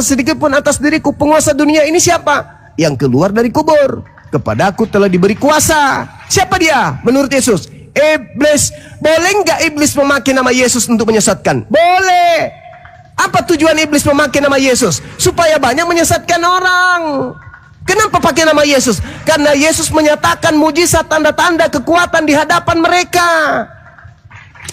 sedikit pun atas diriku. Penguasa dunia ini siapa? Yang keluar dari kubur. Kepadaku telah diberi kuasa. Siapa dia? Menurut Yesus, iblis. Boleh nggak iblis memakai nama Yesus untuk menyesatkan? Boleh. Apa tujuan iblis memakai nama Yesus? Supaya banyak menyesatkan orang. Kenapa pakai nama Yesus? Karena Yesus menyatakan mujizat, tanda-tanda, kekuatan di hadapan mereka.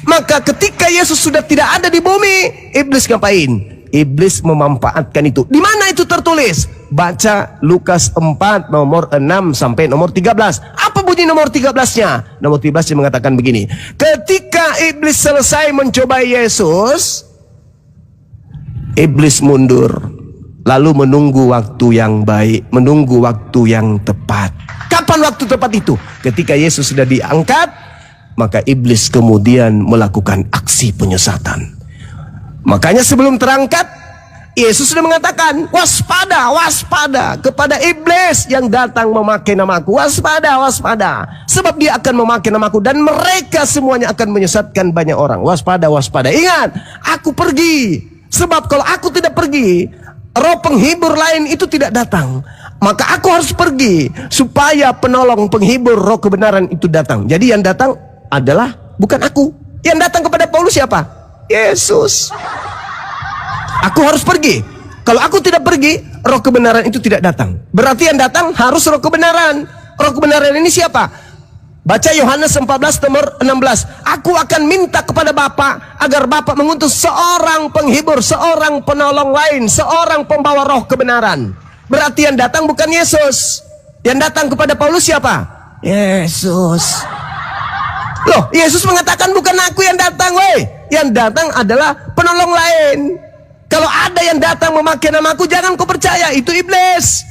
Maka ketika Yesus sudah tidak ada di bumi, iblis ngapain? Iblis memanfaatkan itu. Di mana itu tertulis? Baca Lukas 4 nomor 6 sampai nomor 13. Apa bunyi nomor 13-nya? Nomor 13 mengatakan begini. Ketika iblis selesai mencoba Yesus, iblis mundur, lalu menunggu waktu yang baik, menunggu waktu yang tepat. Kapan waktu tepat itu? Ketika Yesus sudah diangkat, maka iblis kemudian melakukan aksi penyesatan. Makanya sebelum terangkat, Yesus sudah mengatakan, waspada, waspada kepada iblis yang datang memakai namaku. Waspada, waspada. Sebab dia akan memakai namaku dan mereka semuanya akan menyesatkan banyak orang. Waspada, waspada. Ingat, aku pergi. Sebab kalau aku tidak pergi, roh penghibur lain itu tidak datang. Maka aku harus pergi supaya penolong penghibur roh kebenaran itu datang. Jadi yang datang adalah bukan aku. Yang datang kepada Paulus siapa? Yesus. Aku harus pergi. Kalau aku tidak pergi, roh kebenaran itu tidak datang. Berarti yang datang harus roh kebenaran. Roh kebenaran ini siapa? Baca Yohanes 14 nomor 16. Aku akan minta kepada Bapa agar Bapa mengutus seorang penghibur, seorang penolong lain, seorang pembawa roh kebenaran. Berarti yang datang bukan Yesus. Yang datang kepada Paulus siapa? Yesus. Loh, Yesus mengatakan bukan aku yang datang, weh. Yang datang adalah penolong lain. Kalau ada yang datang memakai namaku, jangan kau percaya, itu iblis.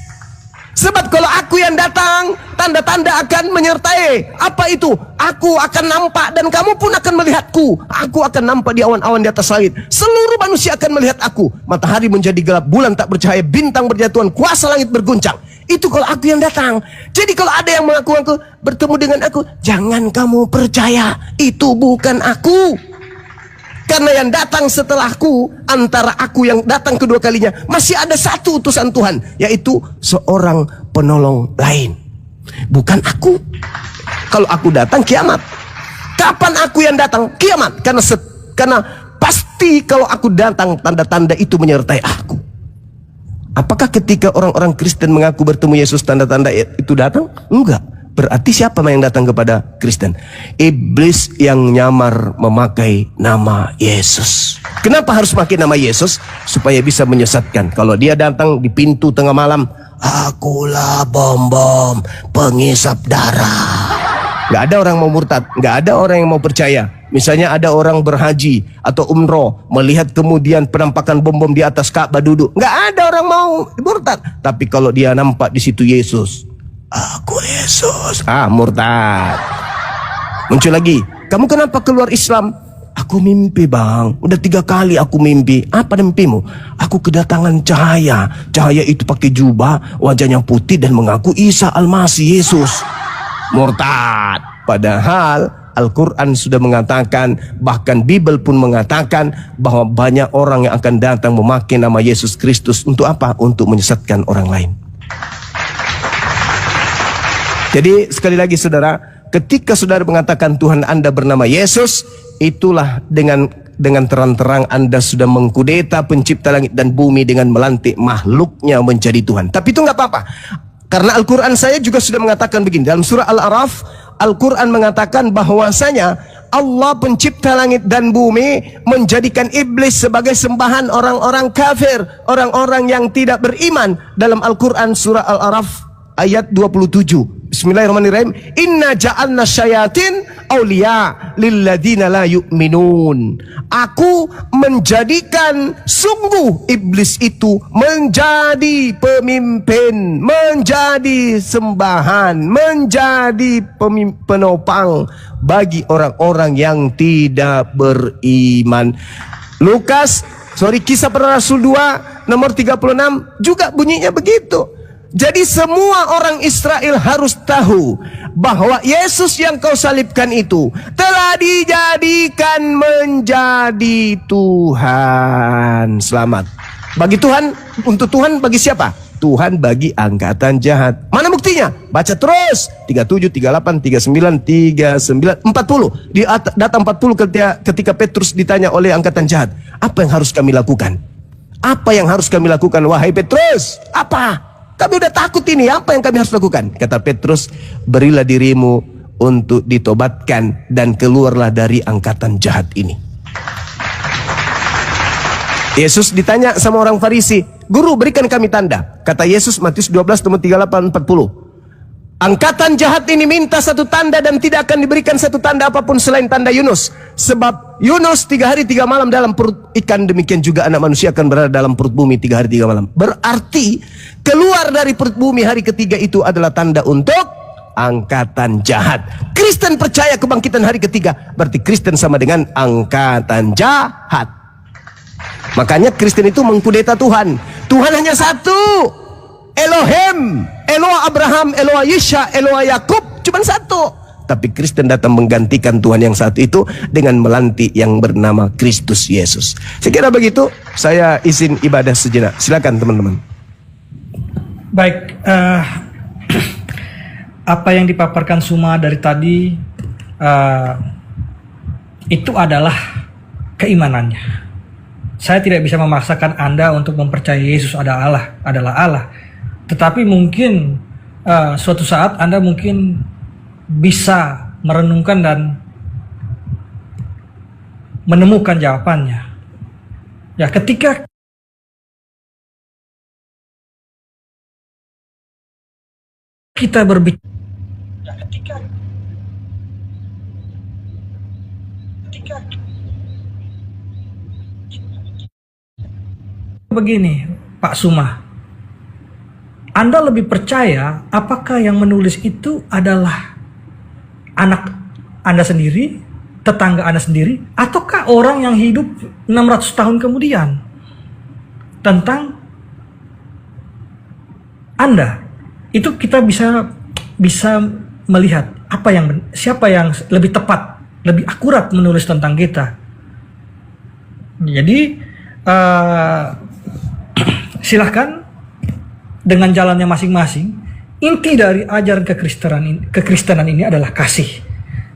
Sebab kalau aku yang datang, tanda-tanda akan menyertai. Apa itu? Aku akan nampak dan kamu pun akan melihatku. Aku akan nampak di awan-awan di atas langit. Seluruh manusia akan melihat aku. Matahari menjadi gelap, bulan tak bercahaya, bintang berjatuhan, kuasa langit berguncang. Itu kalau aku yang datang. Jadi kalau ada yang mengaku-ngaku bertemu dengan aku, jangan kamu percaya, itu bukan aku. Karena yang datang setelahku, antara aku yang datang kedua kalinya, masih ada satu utusan Tuhan, yaitu seorang penolong lain. Bukan aku. Kalau aku datang, kiamat. Kapan aku yang datang? Kiamat. Karena pasti kalau aku datang, tanda-tanda itu menyertai aku. Apakah ketika orang-orang Kristen mengaku bertemu Yesus, tanda-tanda itu datang? Enggak. Berarti siapa yang datang kepada Kristen? Iblis yang nyamar memakai nama Yesus. Kenapa harus pakai nama Yesus? Supaya bisa menyesatkan. Kalau dia datang di pintu tengah malam, akulah bom-bom pengisap darah. Gak ada orang mau murtad, gak ada orang yang mau percaya. Misalnya ada orang berhaji atau umroh, melihat kemudian penampakan bom-bom di atas Ka'bah duduk, nggak ada orang mau murtad. Tapi kalau dia nampak di situ Yesus, aku Yesus, murtad. Muncul lagi, kamu kenapa keluar Islam? Aku mimpi bang, udah 3 kali aku mimpi. Apa mimpimu? Aku kedatangan cahaya. Cahaya itu pakai jubah, wajahnya putih dan mengaku Isa Al-Masih Yesus. Murtad. Padahal Al-Quran sudah mengatakan, bahkan Bible pun mengatakan bahwa banyak orang yang akan datang memakai nama Yesus Kristus. Untuk apa? Untuk menyesatkan orang lain. Jadi sekali lagi saudara, ketika saudara mengatakan Tuhan Anda bernama Yesus, itulah dengan terang-terang Anda sudah mengkudeta pencipta langit dan bumi dengan melantik makhluknya menjadi Tuhan. Tapi itu nggak apa-apa. Karena Al-Quran saya juga sudah mengatakan begini. Dalam surah Al-A'raf, Al-Quran mengatakan bahwasanya Allah pencipta langit dan bumi menjadikan iblis sebagai sembahan orang-orang kafir, orang-orang yang tidak beriman. Dalam Al-Quran surah Al-A'raf ayat 27. Bismillahirrahmanirrahim. Inna ja'alna syayatin awliya lilladina la yu'minun. Aku menjadikan sungguh iblis itu menjadi pemimpin, menjadi sembahan, menjadi penopang bagi orang-orang yang tidak beriman. Kisah Para Rasul 2 nomor 36 juga bunyinya begitu. Jadi semua orang Israel harus tahu bahwa Yesus yang kau salibkan itu telah dijadikan menjadi Tuhan. Selamat. Bagi Tuhan, untuk Tuhan bagi siapa? Tuhan bagi angkatan jahat. Mana buktinya? Baca terus. 37, 38, 39, 39, 40. Di data 40 ketika Petrus ditanya oleh angkatan jahat, apa yang harus kami lakukan? Apa yang harus kami lakukan, wahai Petrus? Apa? Kami udah takut ini, apa yang kami harus lakukan? Kata Petrus, berilah dirimu untuk ditobatkan dan keluarlah dari angkatan jahat ini. Yesus ditanya sama orang Farisi, Guru, berikan kami tanda. Kata Yesus, Matius 12, 38, 40. Angkatan jahat ini minta satu tanda dan tidak akan diberikan satu tanda apapun selain tanda Yunus. Sebab Yunus 3 hari 3 malam dalam perut ikan, demikian juga anak manusia akan berada dalam perut bumi 3 hari 3 malam. Berarti keluar dari perut bumi hari ketiga itu adalah tanda untuk angkatan jahat. Kristen percaya kebangkitan hari ketiga, berarti Kristen sama dengan angkatan jahat. Makanya Kristen itu mengkudeta Tuhan. Tuhan hanya satu, Elohim, Eloah Abraham, Eloah Yisha, Eloah Yakub, cuma satu. Tapi Kristen datang menggantikan Tuhan yang satu itu dengan melantik yang bernama Kristus Yesus. Saya kira begitu. Saya izin ibadah sejenak. Silakan teman-teman. Baik, apa yang dipaparkan Suma dari tadi itu adalah keimanannya. Saya tidak bisa memaksakan Anda untuk mempercayai Yesus adalah Allah. Tetapi mungkin suatu saat Anda mungkin bisa merenungkan dan menemukan jawabannya. Ya, ketika kita berbicara, begini, Pak Suma, Anda lebih percaya apakah yang menulis itu adalah anak Anda sendiri, tetangga Anda sendiri, ataukah orang yang hidup 600 tahun kemudian tentang Anda? Itu kita bisa melihat siapa yang lebih tepat, lebih akurat menulis tentang kita. Jadi silahkan dengan jalannya masing-masing. Inti dari ajaran kekristenan ini adalah kasih.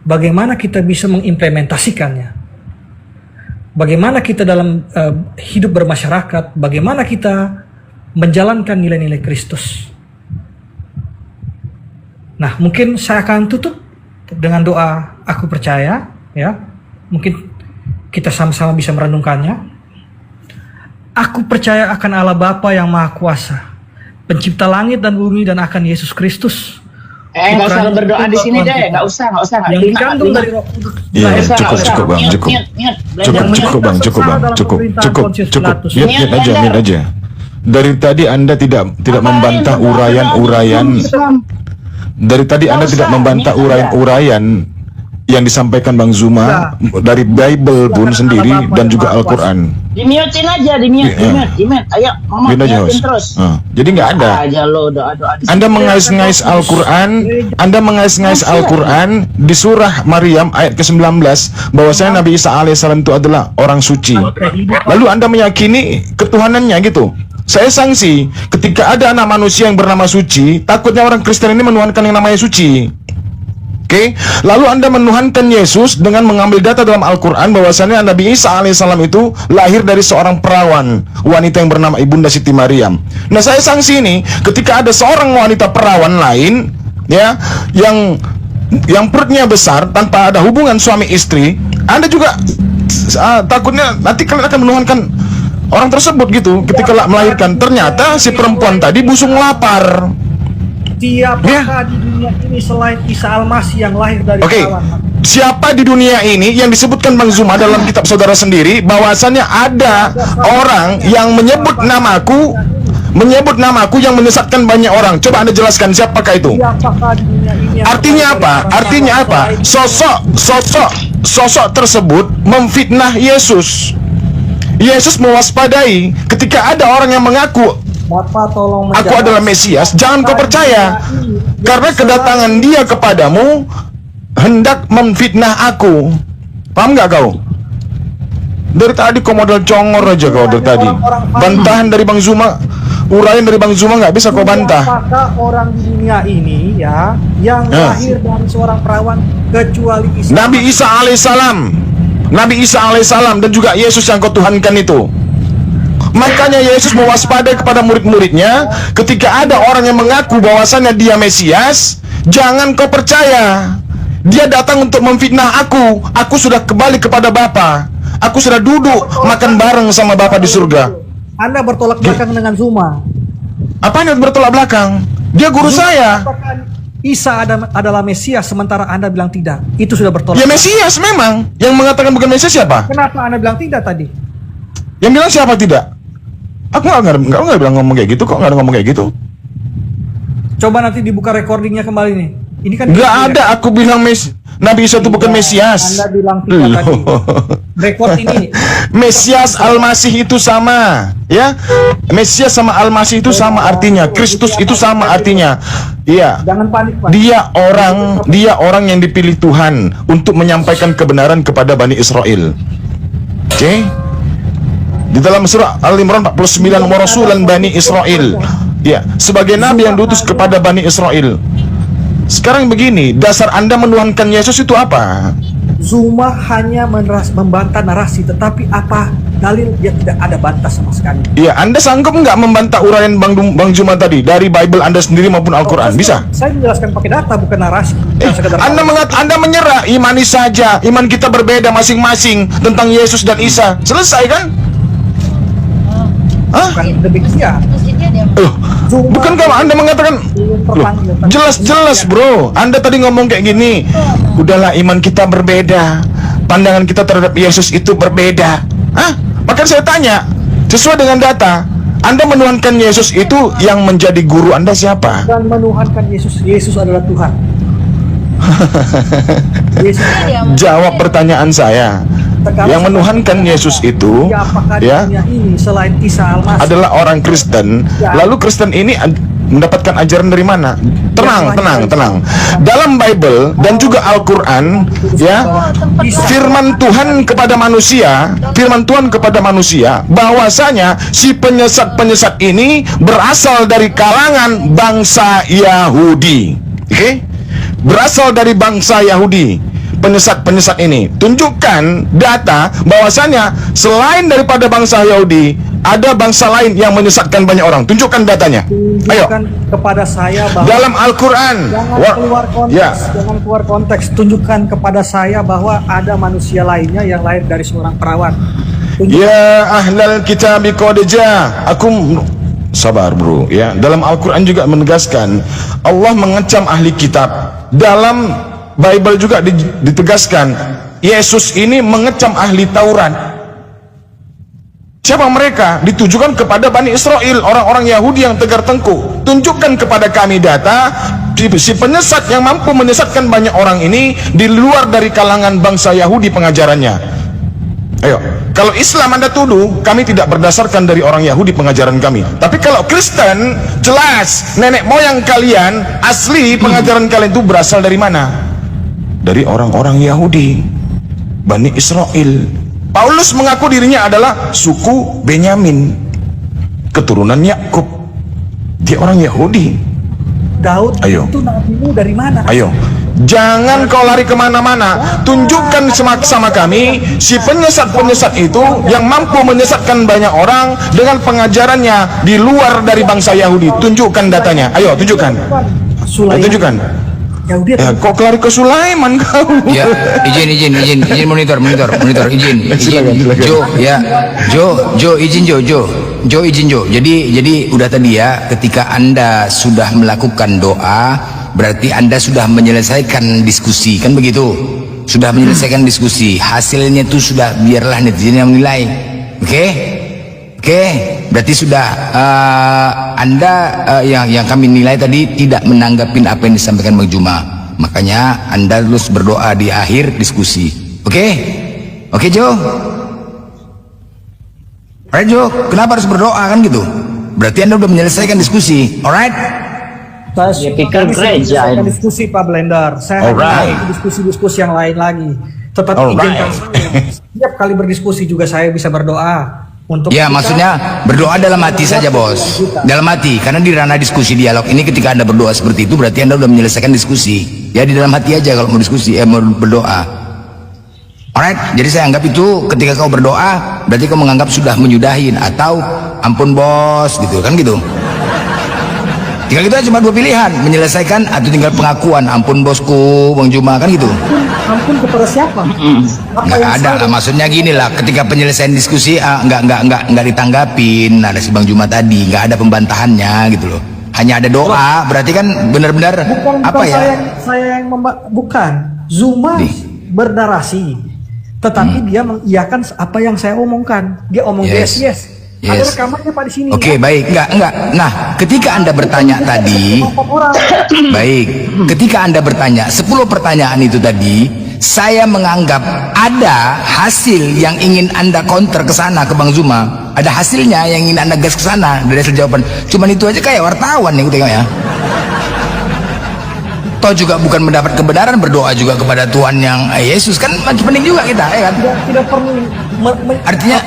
Bagaimana kita bisa mengimplementasikannya? Bagaimana kita dalam hidup bermasyarakat? Bagaimana kita menjalankan nilai-nilai Kristus? Nah, mungkin saya akan tutup dengan doa aku percaya, ya. Mungkin kita sama-sama bisa merenungkannya. Aku percaya akan Allah Bapa yang Maha Kuasa, pencipta langit dan bumi, dan akan Yesus Kristus. Nggak usah berdoa di sini deh, nggak usah. Yang dikandung dari Roh. Iya, cukup bang, cukup bang. Mute aja. Dari tadi Anda tidak membantah uraian-uraian. Dari tadi Anda tidak membantah uraian-uraian yang disampaikan Bang Zuma dari Bible pun sendiri dan juga Al-Quran. Di-mute-in aja, di-mute. Ayo, ngomong terus. Jadi nggak ada. Anda mengais-ngais Al-Quran, di surah Maryam ayat ke-19 bahwasanya Nabi Isa alaihissalam itu adalah orang suci. Lalu Anda meyakini ketuhanannya gitu. Saya sanksi ketika ada anak manusia yang bernama suci, takutnya orang Kristen ini menuhankan yang namanya suci. Oke, lalu Anda menuhankan Yesus dengan mengambil data dalam Al-Quran bahwasannya Nabi Isa alaihissalam itu lahir dari seorang perawan wanita yang bernama Ibunda Siti Maryam. Nah, saya sanksi ini ketika ada seorang wanita perawan lain, ya, yang perutnya besar tanpa ada hubungan suami istri, Anda juga takutnya nanti kalian akan menuhankan orang tersebut gitu. Ketika melahirkan, ternyata si perempuan tadi busung lapar. Siapakah di dunia ini selain Isa Al-Masih yang lahir dari perawan? Siapa di dunia ini yang disebutkan Bang Zuma dalam kitab saudara sendiri bahwasannya ada orang yang menyebut namaku yang menyesatkan banyak orang? Coba Anda jelaskan siapakah itu? Artinya apa? Sosok tersebut memfitnah Yesus. Yesus mewaspadai ketika ada orang yang mengaku aku adalah Mesias, jangan kau percaya, karena kedatangan dia kepadamu hendak memfitnah aku. Paham nggak kau? Dari tadi kau modal congor aja kau dari tadi. Bantahan dari Bang Zuma, uraian dari Bang Zuma nggak bisa kau bantah. Apakah orang di dunia ini ya yang lahir dari seorang perawan kecuali Isa? Nabi Isa alaihissalam, Nabi Isa alaihissalam dan juga Yesus yang kau tuhankan itu. Makanya Yesus mewaspadai kepada murid-muridnya, ketika ada orang yang mengaku bahwasannya dia Mesias, jangan kau percaya. Dia datang untuk memfitnah aku. Aku sudah kembali kepada Bapa. Aku sudah duduk makan bareng sama Bapa di surga. Anda bertolak belakang dengan Zuma. Apanya bertolak belakang? Dia guru saya. Katakan Isa adalah Mesias, sementara Anda bilang tidak. Itu sudah bertolak. Ya Mesias memang. Yang mengatakan bukan Mesias siapa? Kenapa Anda bilang tidak tadi? Yang bilang siapa tidak? Aku nggak bilang ngomong kayak gitu kok, nggak ada ngomong kayak gitu. Coba nanti dibuka recordingnya kembali nih. Ini kan Nggak ada aku bilang Nabi Isa itu bukan Mesias. Anda bilang tidak tadi. Rekord ini. Mesias Al-Masih itu sama, ya. Mesias sama Al-Masih itu sama artinya. Kristus itu sama artinya. Iya. Jangan panik, Pak. Dia orang yang dipilih Tuhan untuk menyampaikan kebenaran kepada Bani Israel. Oke? Di dalam surah Al-Imran 49, Rasulan Bani Israel. Ya, sebagai nabi yang diutus kepada Bani Israel. Sekarang begini, dasar Anda menuhankan Yesus itu apa? Zuma hanya membantah narasi, tetapi apa dalil dia tidak ada bantah sama sekali. Iya, Anda sanggup nggak membantah uraian Bang Juma tadi dari Bible Anda sendiri maupun Al-Quran? Bisa? Saya menjelaskan pakai data, bukan narasi. Anda menyerah, imani saja. Iman kita berbeda masing-masing tentang Yesus dan Isa. Selesai kan? Hah? Bukan demikian. Bukan kalau Anda mengatakan, jelas-jelas bro, Anda tadi ngomong kayak gini, udahlah iman kita berbeda, pandangan kita terhadap Yesus itu berbeda. Hah? Maka saya tanya, sesuai dengan data, Anda menuhankan Yesus itu yang menjadi guru Anda siapa? Dan menuhankan Yesus, Yesus adalah Tuhan. Yesus Jawab pertanyaan saya. Yang menuhankan Yesus itu ya ini selain Isa Al-Masih adalah orang Kristen. Lalu Kristen ini mendapatkan ajaran dari mana? Tenang. Dalam Bible dan juga Al-Quran, ya, firman Tuhan kepada manusia, bahwasanya si penyesat ini berasal dari kalangan bangsa Yahudi. Oke? Berasal dari bangsa Yahudi. Penyesat ini tunjukkan data bahwasanya selain daripada bangsa Yahudi ada bangsa lain yang menyesatkan banyak orang. Tunjukkan datanya. Ayo. Kepada saya bahwa dalam Al-Quran. Jangan keluar konteks. Tunjukkan kepada saya bahwa ada manusia lainnya yang lahir dari seorang perawan. Ya ahlal kitab qad ja'akum. Sabar bro, ya. Dalam Al-Quran juga menegaskan Allah mengecam ahli kitab. Dalam Bible juga ditegaskan Yesus ini mengecam ahli Taurat. Siapa mereka? Ditujukan kepada Bani Israel, orang-orang Yahudi yang tegar tengkuk. Tunjukkan kepada kami data si penyesat yang mampu menyesatkan banyak orang ini di luar dari kalangan bangsa Yahudi pengajarannya. Ayo, kalau Islam Anda tuduh, kami tidak berdasarkan dari orang Yahudi pengajaran kami. Tapi kalau Kristen, jelas nenek moyang kalian asli pengajaran kalian itu berasal dari mana? Dari orang-orang Yahudi, Bani Israel. Paulus mengaku dirinya adalah suku Benyamin, keturunan Yakub. Dia orang Yahudi. Daud itu nabimu dari mana? Ayo, jangan kau lari kemana-mana. Tunjukkan sama kami si penyesat-penyesat itu yang mampu menyesatkan banyak orang dengan pengajarannya di luar dari bangsa Yahudi. Tunjukkan datanya. Ayo, tunjukkan. Tunjukkan. Ya, kok lari ke Sulaiman kau? Ya, izin monitor, izin. Jo, izin Jo. Jadi udah tadi ya, ketika Anda sudah melakukan doa, berarti Anda sudah menyelesaikan diskusi, kan begitu? Sudah menyelesaikan diskusi. Hasilnya itu sudah biarlah netizen yang menilai. Oke, berarti sudah Anda yang kami nilai tadi tidak menanggapin apa yang disampaikan Bang Juma. Makanya Anda terus berdoa di akhir diskusi. Oke Jo. Alright Jo, kenapa harus berdoa kan gitu? Berarti Anda udah menyelesaikan diskusi. Alright? Dia pikir gereja ini. Diskusi Pak Blender. Saya hanya diskusi yang lain lagi. Tetapi izinkan saya. setiap kali berdiskusi juga saya bisa berdoa untuk Ya, kita- maksudnya berdoa dalam hati saja, Bos. Dalam hati, karena di ranah diskusi dialog ini ketika Anda berdoa seperti itu berarti Anda sudah menyelesaikan diskusi. Ya, di dalam hati aja kalau mau diskusi, mau berdoa. Alright, jadi saya anggap itu ketika kau berdoa berarti kau menganggap sudah menyudahin atau ampun bos gitu kan gitu. Tinggal itu aja, cuma dua pilihan, menyelesaikan atau tinggal pengakuan ampun bosku Bang Juma kan gitu. ampun kepada siapa? Apa Nggak yang ada lah, salah? maksudnya gini lah, ketika penyelesaian diskusi nggak ditanggapin, ada si Bang Juma tadi nggak ada pembantahannya gitu loh, hanya ada doa, berarti kan benar-benar Bukan, apa bukan ya? saya yang bukan. Zuma bernarasi, tetapi dia mengiyakan apa yang saya omongkan. Dia omong Yes. yes. Ada Yes. rekamannya Pak di sini. Oke, ya? baik, enggak. Nah, ketika Anda bertanya tadi, Orang. baik, ketika Anda bertanya 10 pertanyaan itu tadi, saya menganggap ada hasil yang ingin Anda counter ke sana ke Bang Zuma. Ada hasilnya yang ingin Anda gas ke sana dari hasil jawaban. Cuman itu aja kayak wartawan nih tengok ya. Toh juga bukan mendapat kebenaran, berdoa juga kepada Tuhan yang Yesus kan masih penting juga kita, ya kan? Tidak perlu Artinya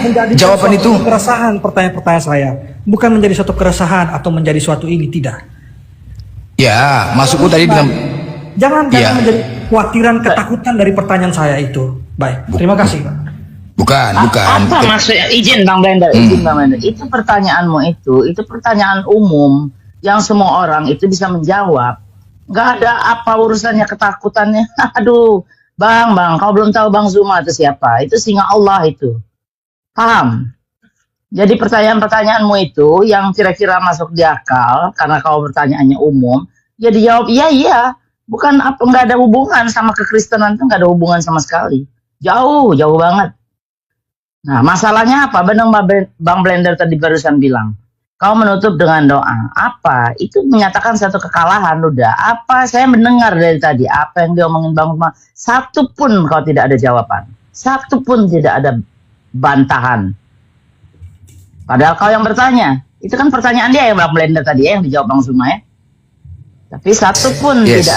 menjadi jawaban itu keresahan pertanyaan-pertanyaan saya. Bukan menjadi suatu keresahan atau menjadi suatu ini, tidak. ya, maksudku tadi bilang Jangan Iya. menjadi khawatiran, ketakutan dari pertanyaan saya itu. Baik, terima kasih Pak. bukan. Apa maksudnya? Izin Bang Blender, izin Bang Blender. Itu pertanyaanmu itu pertanyaan umum yang semua orang itu bisa menjawab. Nggak ada apa urusannya ketakutannya. Aduh, Bang, kau belum tahu Bang Zuma itu siapa? Itu singa Allah itu. Paham? Jadi pertanyaan-pertanyaanmu itu yang kira-kira masuk di akal karena kau pertanyaannya umum, ya dijawab iya. Bukan apa, nggak ada hubungan sama kekristenan, itu nggak ada hubungan sama sekali. Jauh banget. Nah, masalahnya apa? Benar Bang Blender tadi barusan bilang. Kau menutup dengan doa. Apa? Itu menyatakan satu kekalahan, udah. Apa? Saya mendengar dari tadi. Apa yang diomongin Bang Zuma. Satu pun kau tidak ada jawaban. Satu pun tidak ada bantahan. Padahal kau yang bertanya. Itu kan pertanyaan dia yang Bang Blender tadi ya, yang dijawab Bang Zuma ya. Tapi satu pun Yes.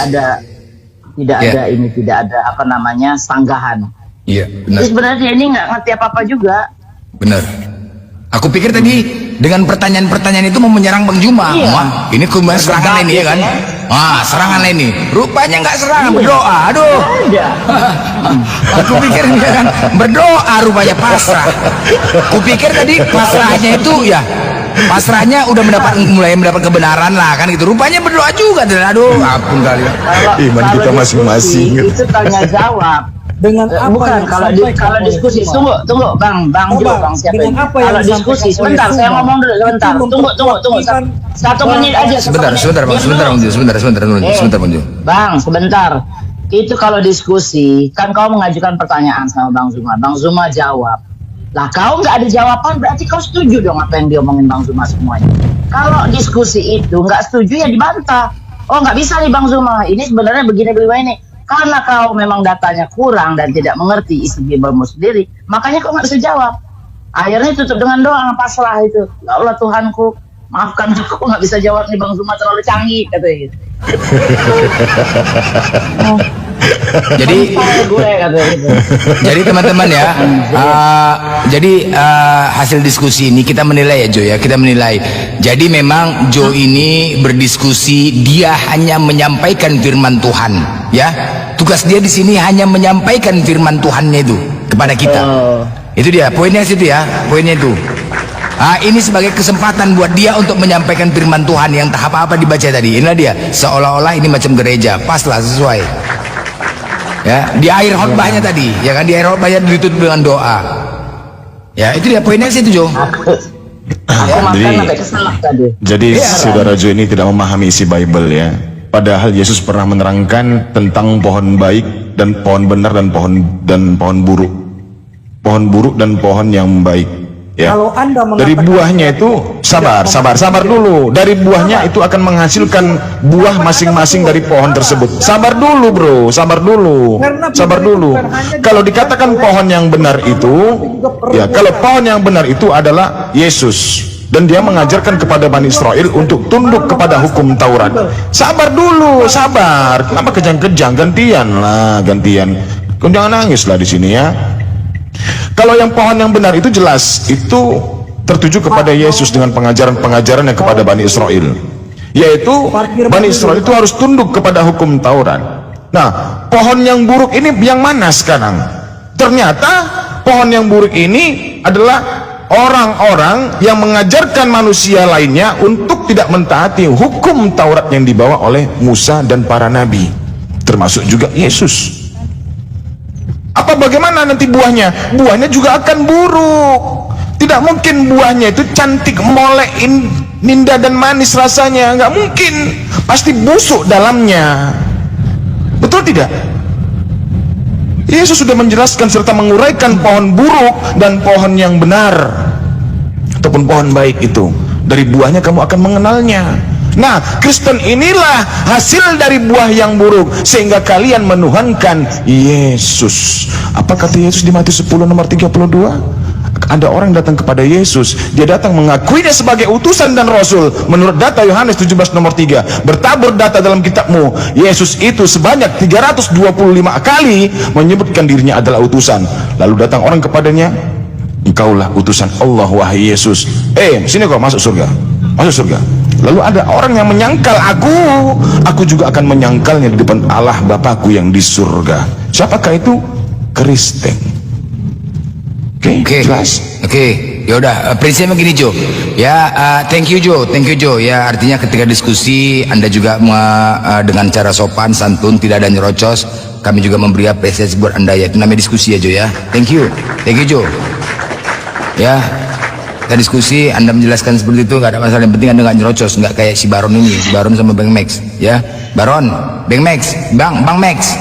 tidak ada apa namanya, sanggahan. Iya, Jadi benar. sebenarnya dia ini nggak ngerti apa-apa juga. Benar. Aku pikir tadi dengan pertanyaan-pertanyaan itu mau menyerang Bang Juma. Iya. Wah, ini kemudian serangan ini ya kan? Wah, serangan ini. Rupanya nggak serangan, berdoa. Aduh. Ada. Aku pikir dia kan berdoa, rupanya pasrah. Aku pikir tadi pasrahnya itu ya, pasrahnya udah mulai mendapat kebenaran lah kan gitu. Rupanya berdoa juga. Aduh, ampun kali. Iman Kalau kita masing-masing. diskusi, itu tanya jawab. Dengan apa Bukan yang kalau disampaikan oleh diskusi, Zuma? tunggu Bang Jo, Bang siapa Dengan ini? apa yang Kalau diskusi disampaikan oleh sebentar, saya Zuma, ngomong dulu sebentar. itu Tunggu. Satu menit aja. Sebentar, menit. sebentar, Bang. Diam Sebentar, dulu. Bang Jo. Sebentar, Bang Jo. Bang, sebentar. Itu kalau diskusi, kan kau mengajukan pertanyaan sama Bang Zuma. Bang Zuma jawab. Lah kau nggak ada jawaban, berarti kau setuju dong apa yang diomongin Bang Zuma semuanya. Kalau diskusi itu nggak setuju ya dibantah. Oh nggak bisa nih Bang Zuma, ini sebenarnya begini ini. Karena kau memang datanya kurang dan tidak mengerti isi Bibelmu sendiri, makanya kau nggak bisa jawab. Akhirnya tutup dengan doa pasrah itu. Ya Allah Tuhanku, maafkan aku nggak bisa jawab nih Bang Zuma terlalu canggih katanya gitu. Jadi gue katanya gitu. Jadi teman-teman ya, hasil diskusi ini kita menilai ya Jo ya, kita menilai. Jadi memang Jo ini berdiskusi, dia hanya menyampaikan firman Tuhan, ya. Tugas dia di sini hanya menyampaikan firman Tuhannya itu kepada kita. Itu dia, poinnya situ ya, poinnya itu. Ini sebagai kesempatan buat dia untuk menyampaikan firman Tuhan yang tahap apa dibaca tadi. Inilah dia, seolah-olah ini macam gereja, pas lah sesuai. Ya, di akhir khotbahnya tadi, ya kan, di akhir khotbahnya ditutup dengan doa. Ya, itu dia poinnya situ Jo. Aku makan Jadi- sampai keselak tadi. Jadi Iya. saudara Jo ini tidak memahami isi Bible ya. Padahal Yesus pernah menerangkan tentang pohon baik dan pohon benar dan pohon buruk. Pohon buruk dan pohon yang baik. Ya. Kalau Anda Dari mengatakan buahnya itu sabar dulu. Dari buahnya itu akan menghasilkan buah masing-masing dari pohon tersebut. Sabar dulu, Bro. Sabar dulu. Kalau dikatakan pohon yang benar itu, ya kalau pohon yang benar itu adalah Yesus. Dan dia mengajarkan kepada Bani Israel untuk tunduk kepada hukum Taurat. Sabar dulu, sabar. Kenapa kejang-kejang? Gantian. Kau jangan nangis lah di sini ya. Kalau yang pohon yang benar itu jelas, itu tertuju kepada Yesus dengan pengajaran-pengajaran yang kepada Bani Israel, yaitu Bani Israel itu harus tunduk kepada hukum Taurat. Nah, pohon yang buruk ini yang mana sekarang? Ternyata pohon yang buruk ini adalah orang-orang yang mengajarkan manusia lainnya untuk tidak mentaati hukum Taurat yang dibawa oleh Musa dan para nabi, termasuk juga Yesus. Apa bagaimana nanti buahnya? Buahnya juga akan buruk. Tidak mungkin buahnya itu cantik, molek, indah dan manis rasanya. Nggak mungkin. Pasti busuk dalamnya. Betul tidak? Yesus sudah menjelaskan serta menguraikan pohon buruk dan pohon yang benar, ataupun pohon baik itu. Dari buahnya kamu akan mengenalnya. Nah, Kristen inilah hasil dari buah yang buruk, sehingga kalian menuhankan Yesus. Apa kata Yesus di Matius 10 nomor 32? Ada orang datang kepada Yesus, dia datang mengakuinya sebagai utusan dan rasul. Menurut data Yohanes 17 nomor 3, bertabur data dalam kitabmu, Yesus itu sebanyak 325 kali menyebutkan dirinya adalah utusan. Lalu datang orang kepadanya, engkaulah utusan Allah wahai Yesus. Sini kau masuk surga, masuk surga. Lalu ada orang yang menyangkal aku juga akan menyangkalnya di depan Allah Bapakku yang di surga. Siapakah itu? Kristen. Oke, jelas. Ya udah, prinsipnya begini Jo. Ya, thank you Jo. Ya, artinya ketika diskusi Anda juga dengan cara sopan, santun, tidak ada nyerocos. Kami juga memberi apresiasi buat Anda ya. Itu namanya diskusi ya Jo ya. Thank you Jo. Ya, kita diskusi, Anda menjelaskan seperti itu, nggak ada masalah. Yang penting Anda nggak nyerocos, nggak kayak si Baron ini, Baron sama Bang Max, ya. Baron, Bang Max, Bang Max.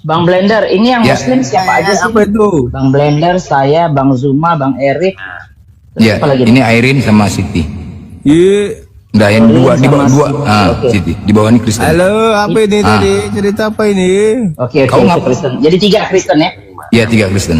Bang Blender, ini yang Ya. Muslim siapa aja sih? Apa itu? Bang Blender, saya, Bang Zuma, Bang Erik. Ya, Apa lagi? ini Airin sama Siti. Iya. Udah yang dua, di bawah Sama dua, Siti. Oke. Siti, di bawah ini Kristen. Halo, apa ini tadi? Cerita apa ini? Oke, Kau itu ngap- Kristen. Jadi 3 Kristen ya? Ya, 3 Kristen.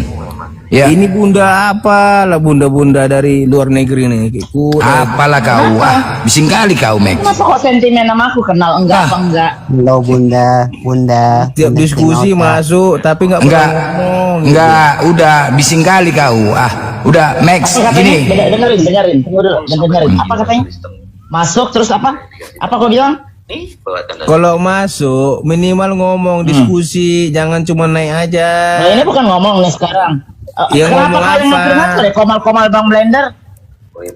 Ya, Ini bunda apa lah, bunda-bunda dari luar negeri nih? apalah kau? Bising kali kau Max. Masa kok sentimen sama aku, kenal enggak apa enggak? Halo bunda, bunda. Tiap Bunda diskusi Sinota. masuk, tapi nggak Enggak, pernah ngomong. enggak, udah bising kali kau. Udah Max, Apa katanya? gini. Dengerin. Tunggu dulu, dengerin. Apa katanya? Masuk terus apa? Apa kau bilang? Kalau masuk minimal ngomong diskusi, jangan cuma naik aja. Nah, ini bukan ngomong nih sekarang. Iya, Kenapa ngomong kalian apa? ngatur-ngatur ya? Komal-komal Bang Blender?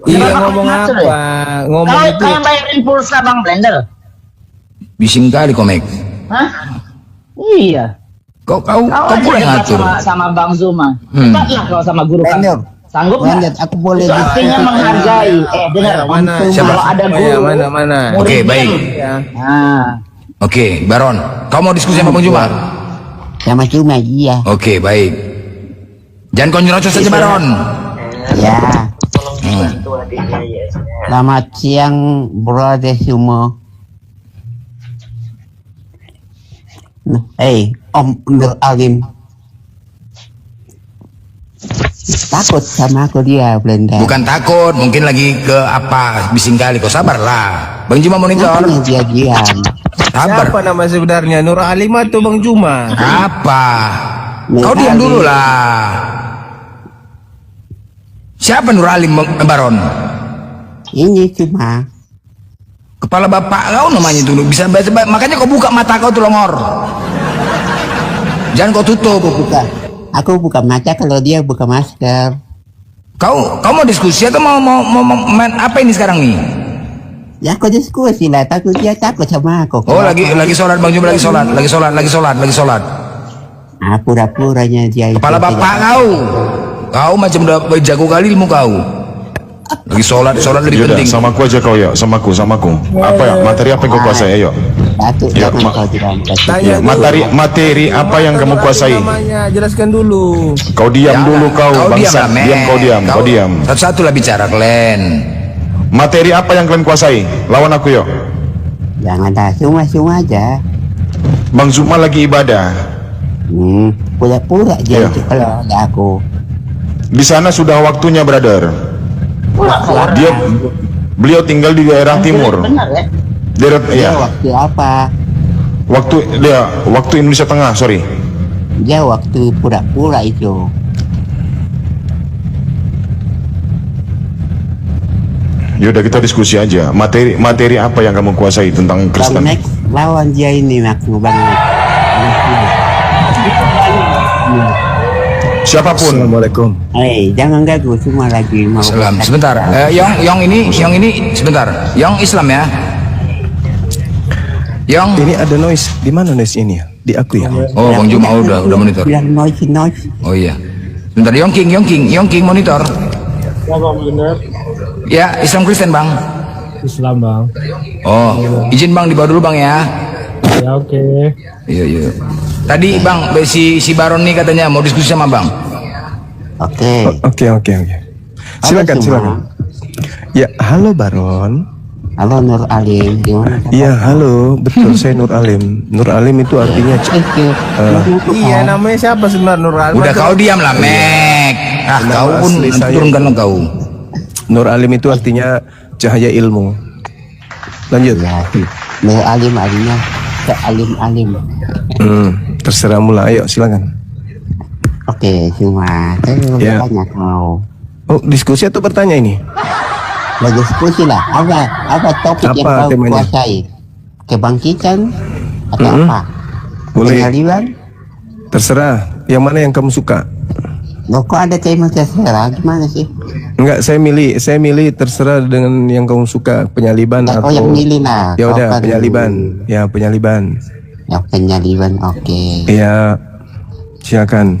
Iya Kenapa ngomong kalian ngatur apa? ya? Ngomong itu. Kalian bayarin pulsa Bang Blender? Bising kali kau Max. Hah? Iya. Kau Kau pula yang aja ngatur. sama Bang Zuma. Debatlah kau sama guru kan. Blender. Sanggup Blender, nggak? aku boleh Itu artinya menghargai. Dengar. Mana? Siapa? Kalau ada Mana, guru. mana? Oke, murid baik. diam. Ya. Nah. Oke, Baron, kau mau diskusi sama Bang Juma? Sama cuma iya. Oke, baik. Jangan kau nyerocos saja, Baron. Ya. Selamat siang, brother semua. Om Nur Alim. Takut sama aku dia, Blender. Bukan takut, mungkin lagi ke apa, bising kali. Kau sabarlah. Bang Juma monitor. Makanya dia diam. Sabar. Siapa nama sebenarnya? Nur Alim atau Bang Juma? Apa? Nur Kau diam Alim. dulu lah. Siapa Nur Alim, Baron? Ini cuma. Kepala bapak kau namanya itu. Bisa baca, makanya kau buka mata kau tuh longor. Jangan kau tutup. Aku buka mata kalau dia buka masker. Kau mau diskusi atau mau main apa ini sekarang nih? Ya aku diskusi lah, takut dia takut sama aku. Oh, lagi sholat Bang Juma, lagi sholat. Ah, pura-puranya dia itu Kepala bapak kau macam udah jago kali ilmu kau. Lagi sholat lebih Yaudah, penting. sama aku aja kau ya, sama aku. Apa ya? Materi apa yang kau kuasai? Ayo. Datuk Ya, jangan kau tidak kasih. Tanya Ya, materi apa yang kamu kuasai? Namanya, jelaskan dulu. Kau diam dulu kau, bangsa. diam, Kau diam. Satu-satu lah bicara kalian. Materi apa yang kalian kuasai? Lawan aku yuk. Janganlah cuma aja. Bang Zuma lagi ibadah. Pura-pura dia Iya. itu kalau ada aku. Di sana sudah waktunya, brother. Beliau tinggal di daerah timur. Benar ya? Daerah, Dia ya. waktu apa? Waktu Indonesia Tengah, sorry. Dia waktu pura-pura itu. Yaudah kita diskusi aja. Materi apa yang kamu kuasai tentang Bang Kristen? Max lawan dia ini aku Bang Max. Siapapun. Assalamualaikum. Jangan ganggu semua lagi mau. Salam. Sebentar. Yang ini sebentar. Yang Islam ya. Yang Ini ada noise. Di mana noise ini ya? Di aku ya? oh Bang Juma udah monitor. Bilang noise. Oh iya. Sebentar, Yong King monitor. Ya, Islam Kristen Bang. Islam bang. Oh, izin Bang dibawa dulu Bang ya. Ya oke. Iya. Tadi Bang, si Baron nih katanya mau diskusi sama Bang. Oke. Oke. Silakan. Ya, halo Baron. Halo Nur Alim, gimana? Iya, halo. Betul, saya Nur Alim. Nur Alim itu artinya Iya, namanya siapa sebenarnya Nur Alim? Udah kau diam lah, Mek. Ah, Nama kau pun asli saya. turunkan kau. Nur Alim itu artinya cahaya ilmu. Lanjut. Ya, Nur Alim artinya sealim-alim. Terserah mula. Ayo, silakan. Oke, cuma saya mau Ya. bertanya kau. Oh, diskusi atau bertanya ini? Berdiskusi lah. Apa topik yang Apa kau temanya? kuasai? Kebangkitan atau apa? Boleh. Penyaliban? Terserah. Yang mana yang kamu suka? Loh, kok ada tema terserah? Gimana sih? Enggak, saya milih terserah dengan yang kamu suka, penyaliban Nah, atau kau yang milih lah. Ya Kau udah, kan- penyaliban. Ya, penyaliban. Ya, penyaliban, oke. Ya, silakan.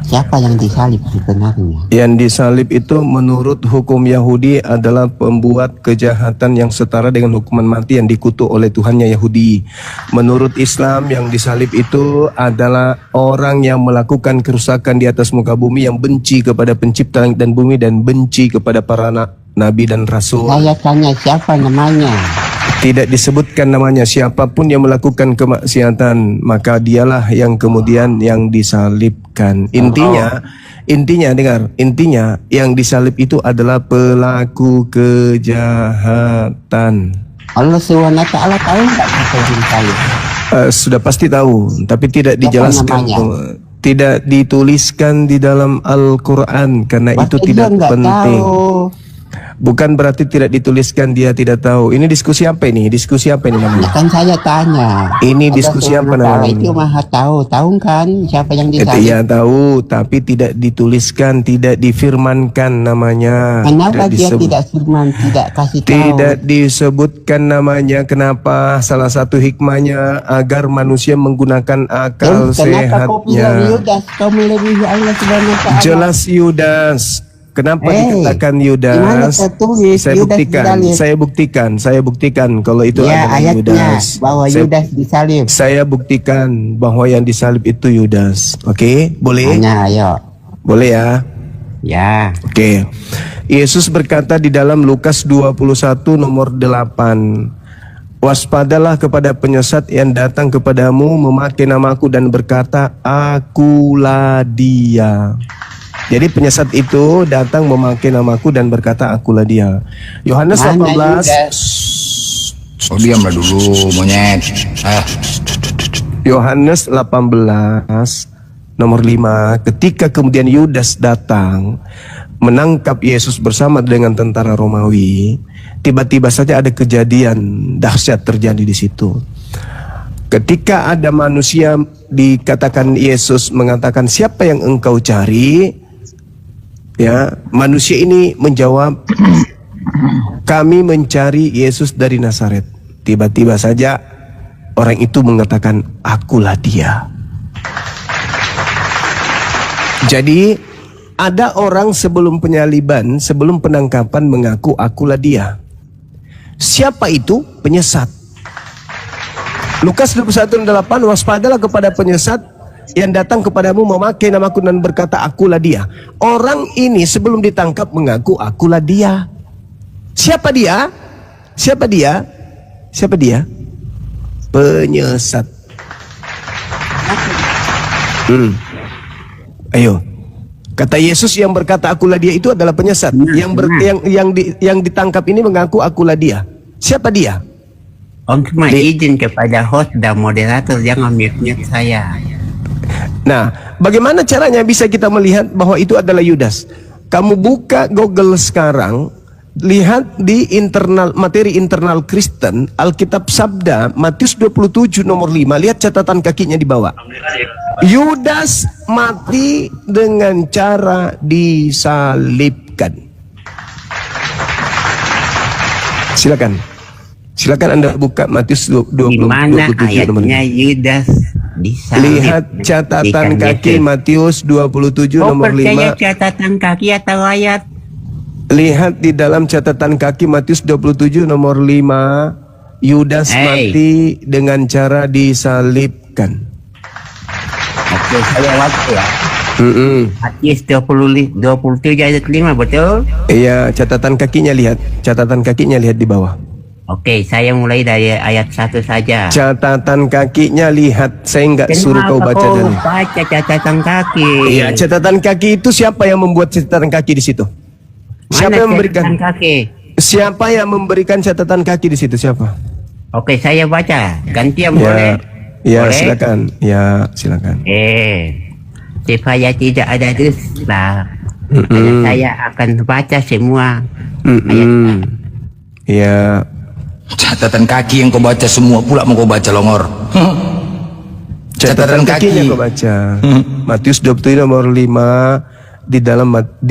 Siapa yang disalib sebenarnya? Yang disalib itu menurut hukum Yahudi adalah pembuat kejahatan yang setara dengan hukuman mati yang dikutuk oleh Tuhannya Yahudi. Menurut Islam yang disalib itu adalah orang yang melakukan kerusakan di atas muka bumi, yang benci kepada pencipta langit dan bumi dan benci kepada para nabi dan rasul. Saya tanya siapa namanya? Tidak disebutkan namanya. Siapapun yang melakukan kemaksiatan, maka dialah yang kemudian yang disalibkan. Intinya dengar, intinya yang disalib itu adalah pelaku kejahatan. Allah SWT tahu nggak siapa yang disalib? Sudah pasti tahu, tapi tidak dijelaskan, namanya? tidak dituliskan di dalam Al-Quran karena itu Berarti tidak dia nggak penting. tahu. Bukan berarti tidak dituliskan dia tidak tahu. Ini diskusi apa ini? Diskusi apa ini Ya namanya? kan saya tanya. Ini Allah diskusi apa SWT namanya? itu maha tahu kan siapa yang Itu disalib? ya tahu, tapi tidak dituliskan, tidak difirmankan namanya. Kenapa dia disebut- tidak firman, tidak kasih tahu? Tidak disebutkan namanya. Kenapa? Salah satu hikmahnya agar manusia menggunakan akal Kenapa kau bilang sehatnya. Yudas? Kau melebihi Allah SWT. Jelas Yudas. Kenapa dikatakan Gimana Yudas? tertulis Saya Yudas buktikan, disalib? saya buktikan kalau itu Ya adalah ayatnya Yudas. bahwa Saya- Yudas disalib. Saya buktikan bahwa yang disalib itu Yudas. Oke, boleh? Hanya ayo. Boleh ya? Ya. Oke. Yesus berkata di dalam Lukas 21 nomor 8. Waspadalah kepada penyesat yang datang kepadamu memakai namaku dan berkata, akulah dia. Jadi penyesat itu datang memakai namaku dan berkata, akulah dia. Yohanes Mana 18. Yudas? Oh diamlah dulu monyet. Yohanes 18 nomor 5. Ketika kemudian Yudas datang menangkap Yesus bersama dengan tentara Romawi, tiba-tiba saja ada kejadian dahsyat terjadi di situ. Ketika ada manusia, dikatakan Yesus mengatakan, siapa yang engkau cari? Ya, manusia ini menjawab, kami mencari Yesus dari Nazaret. Tiba-tiba saja orang itu mengatakan, akulah dia. Jadi ada orang sebelum penyaliban, sebelum penangkapan mengaku akulah dia. Siapa itu? Penyesat. Lukas 21:8, waspadalah kepada penyesat yang datang kepadamu memakai namaku dan berkata akulah dia. Orang ini sebelum ditangkap mengaku akulah dia. Siapa dia? Siapa dia? Siapa dia? Penyesat. Ayo. Kata Yesus yang berkata akulah dia itu adalah penyesat. Yang ditangkap ini mengaku akulah dia. Siapa dia? Om cuma izin kepada host dan moderator jangan mute-mute saya. Nah, bagaimana caranya bisa kita melihat bahwa itu adalah Yudas? Kamu buka Google sekarang, lihat di materi internal Kristen, Alkitab Sabda, Matius 27 nomor 5, lihat catatan kakinya di bawah. Yudas mati dengan cara disalibkan. Silakan. Silakan Anda buka Matius 27 Di mana nomor 5. ayatnya Yudas disalib? Lihat catatan kaki Matius 27 nomor 5. Percaya catatan kaki atau ayat? Lihat di dalam catatan kaki Matius 27 nomor 5. Yudas mati dengan cara disalibkan. Oke, saya waktu ya. Matius 27 ayat 5, betul? Iya, catatan kakinya lihat. Catatan kakinya lihat di bawah. Oke, saya mulai dari ayat 1 saja. Catatan kakinya lihat. Saya nggak suruh kau baca kau dari. baca catatan kaki? Iya, catatan kaki itu siapa yang membuat catatan kaki di situ? Siapa yang memberikan? Catatan kaki? Siapa yang memberikan catatan kaki di situ? Siapa? Oke, saya baca. Gantian Ya, boleh? ya Boleh? silakan. Ya, silakan. Supaya tidak ada dusta, saya akan baca semua ayatnya. Ya. Catatan kaki yang kau baca semua pula mau kau baca longor. Catatan kakinya kau baca. Matius 27 nomor 5 di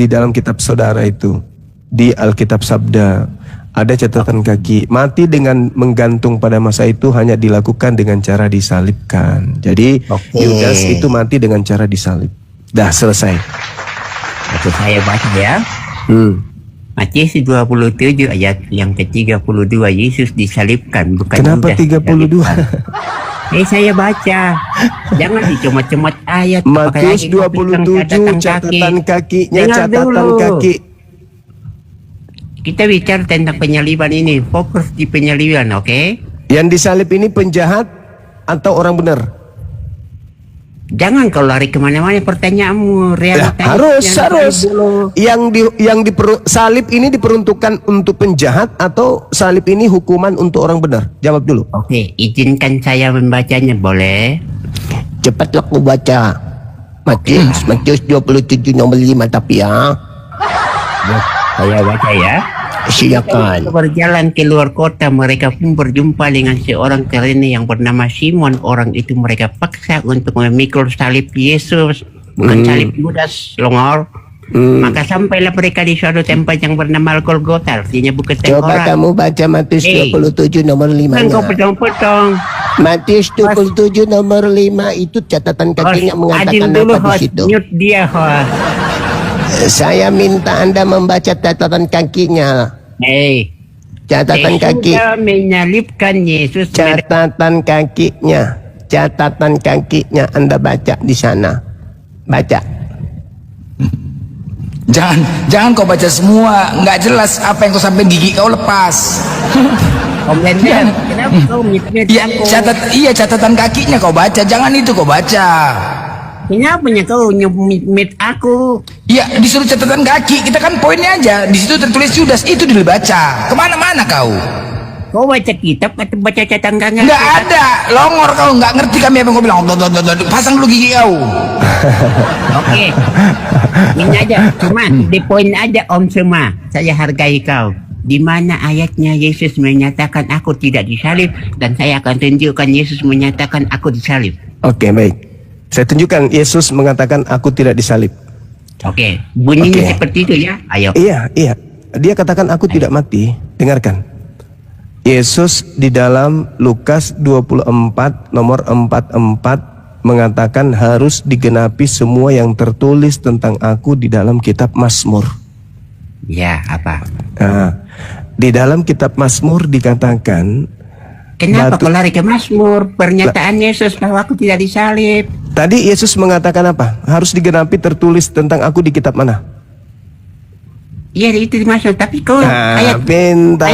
dalam kitab saudara itu. Di Alkitab Sabda ada catatan kaki. Mati dengan menggantung pada masa itu hanya dilakukan dengan cara disalibkan. Jadi Yudas itu mati dengan cara disalib. Dah selesai. Oke, saya baca ya. Matius 27 ayat yang ke-32, Yesus disalibkan, bukan Kenapa Yudas 32? saya baca. Jangan dicomot-comot ayat. Matius Apalagi kau bilang 27 catatan kakinya, Dengar catatan dulu. kaki. Kita bicara tentang penyaliban ini. Fokus di penyaliban, oke? Yang disalib ini penjahat atau orang benar? Jangan kau lari kemana-mana pertanyaanmu. Realitanya harus. yang Salib ini diperuntukkan untuk penjahat atau salib ini hukuman untuk orang benar? Jawab dulu. Oke, izinkan saya membacanya, boleh? Cepatlah aku baca. Matius 27 nomor 5 tapi ya. Saya baca ya. Silakan. Berjalan ke luar kota, mereka pun berjumpa dengan seorang Kirene yang bernama Simon. Orang itu mereka paksa untuk memikul salib Yesus, bukan salib Yudas, longor. Maka sampailah mereka di suatu tempat yang bernama Golgota, artinya bukit Coba tengkorak. kamu baca Matius 27 nomor 5. Kan kau potong-potong. Matius 27 nomor 5 itu catatan kakinya mengatakan Adil dulu, apa di host. situ? Mute dia, host. Saya minta Anda membaca catatan kakinya. Catatan kaki. Sudah menyalibkan Yesus. Catatan kakinya Anda baca di sana. Baca. Jangan kau baca semua, nggak jelas apa yang kau sampai gigi kau lepas. Komplain dia. Kenapa kau mute aku? Catatan kakinya kau baca, jangan itu kau baca. Kenapa kau nyumit aku? Ya disuruh catatan kaki, kita kan poinnya aja. Di situ tertulis Yudas, itu dibaca. Kemana-mana kau? Kau baca kitab atau baca catatan kaki? Nggak ada, longor kau, nggak ngerti kami apa yang kau bilang. Pasang dulu gigi kau. Oke. Ini aja, cuma di poin aja Om semua. Saya hargai kau. Di mana ayatnya Yesus menyatakan aku tidak disalib, dan saya akan tunjukkan Yesus menyatakan aku disalib. Oke, baik. Saya tunjukkan Yesus mengatakan aku tidak disalib. Oke, bunyinya seperti itu ya. Ayo. Iya. Dia katakan aku tidak mati. Dengarkan. Yesus di dalam Lukas 24 nomor 44 mengatakan harus digenapi semua yang tertulis tentang aku di dalam kitab Mazmur. Ya, apa? Nah, di dalam kitab Mazmur dikatakan, kenapa kau lari ke Mazmur? Pernyataan Yesus bahwa aku tidak disalib. tadi Yesus mengatakan apa? Harus digenapi tertulis tentang aku di kitab mana? Iya, itu di Mazmur. Tapi kau ayat Pintar.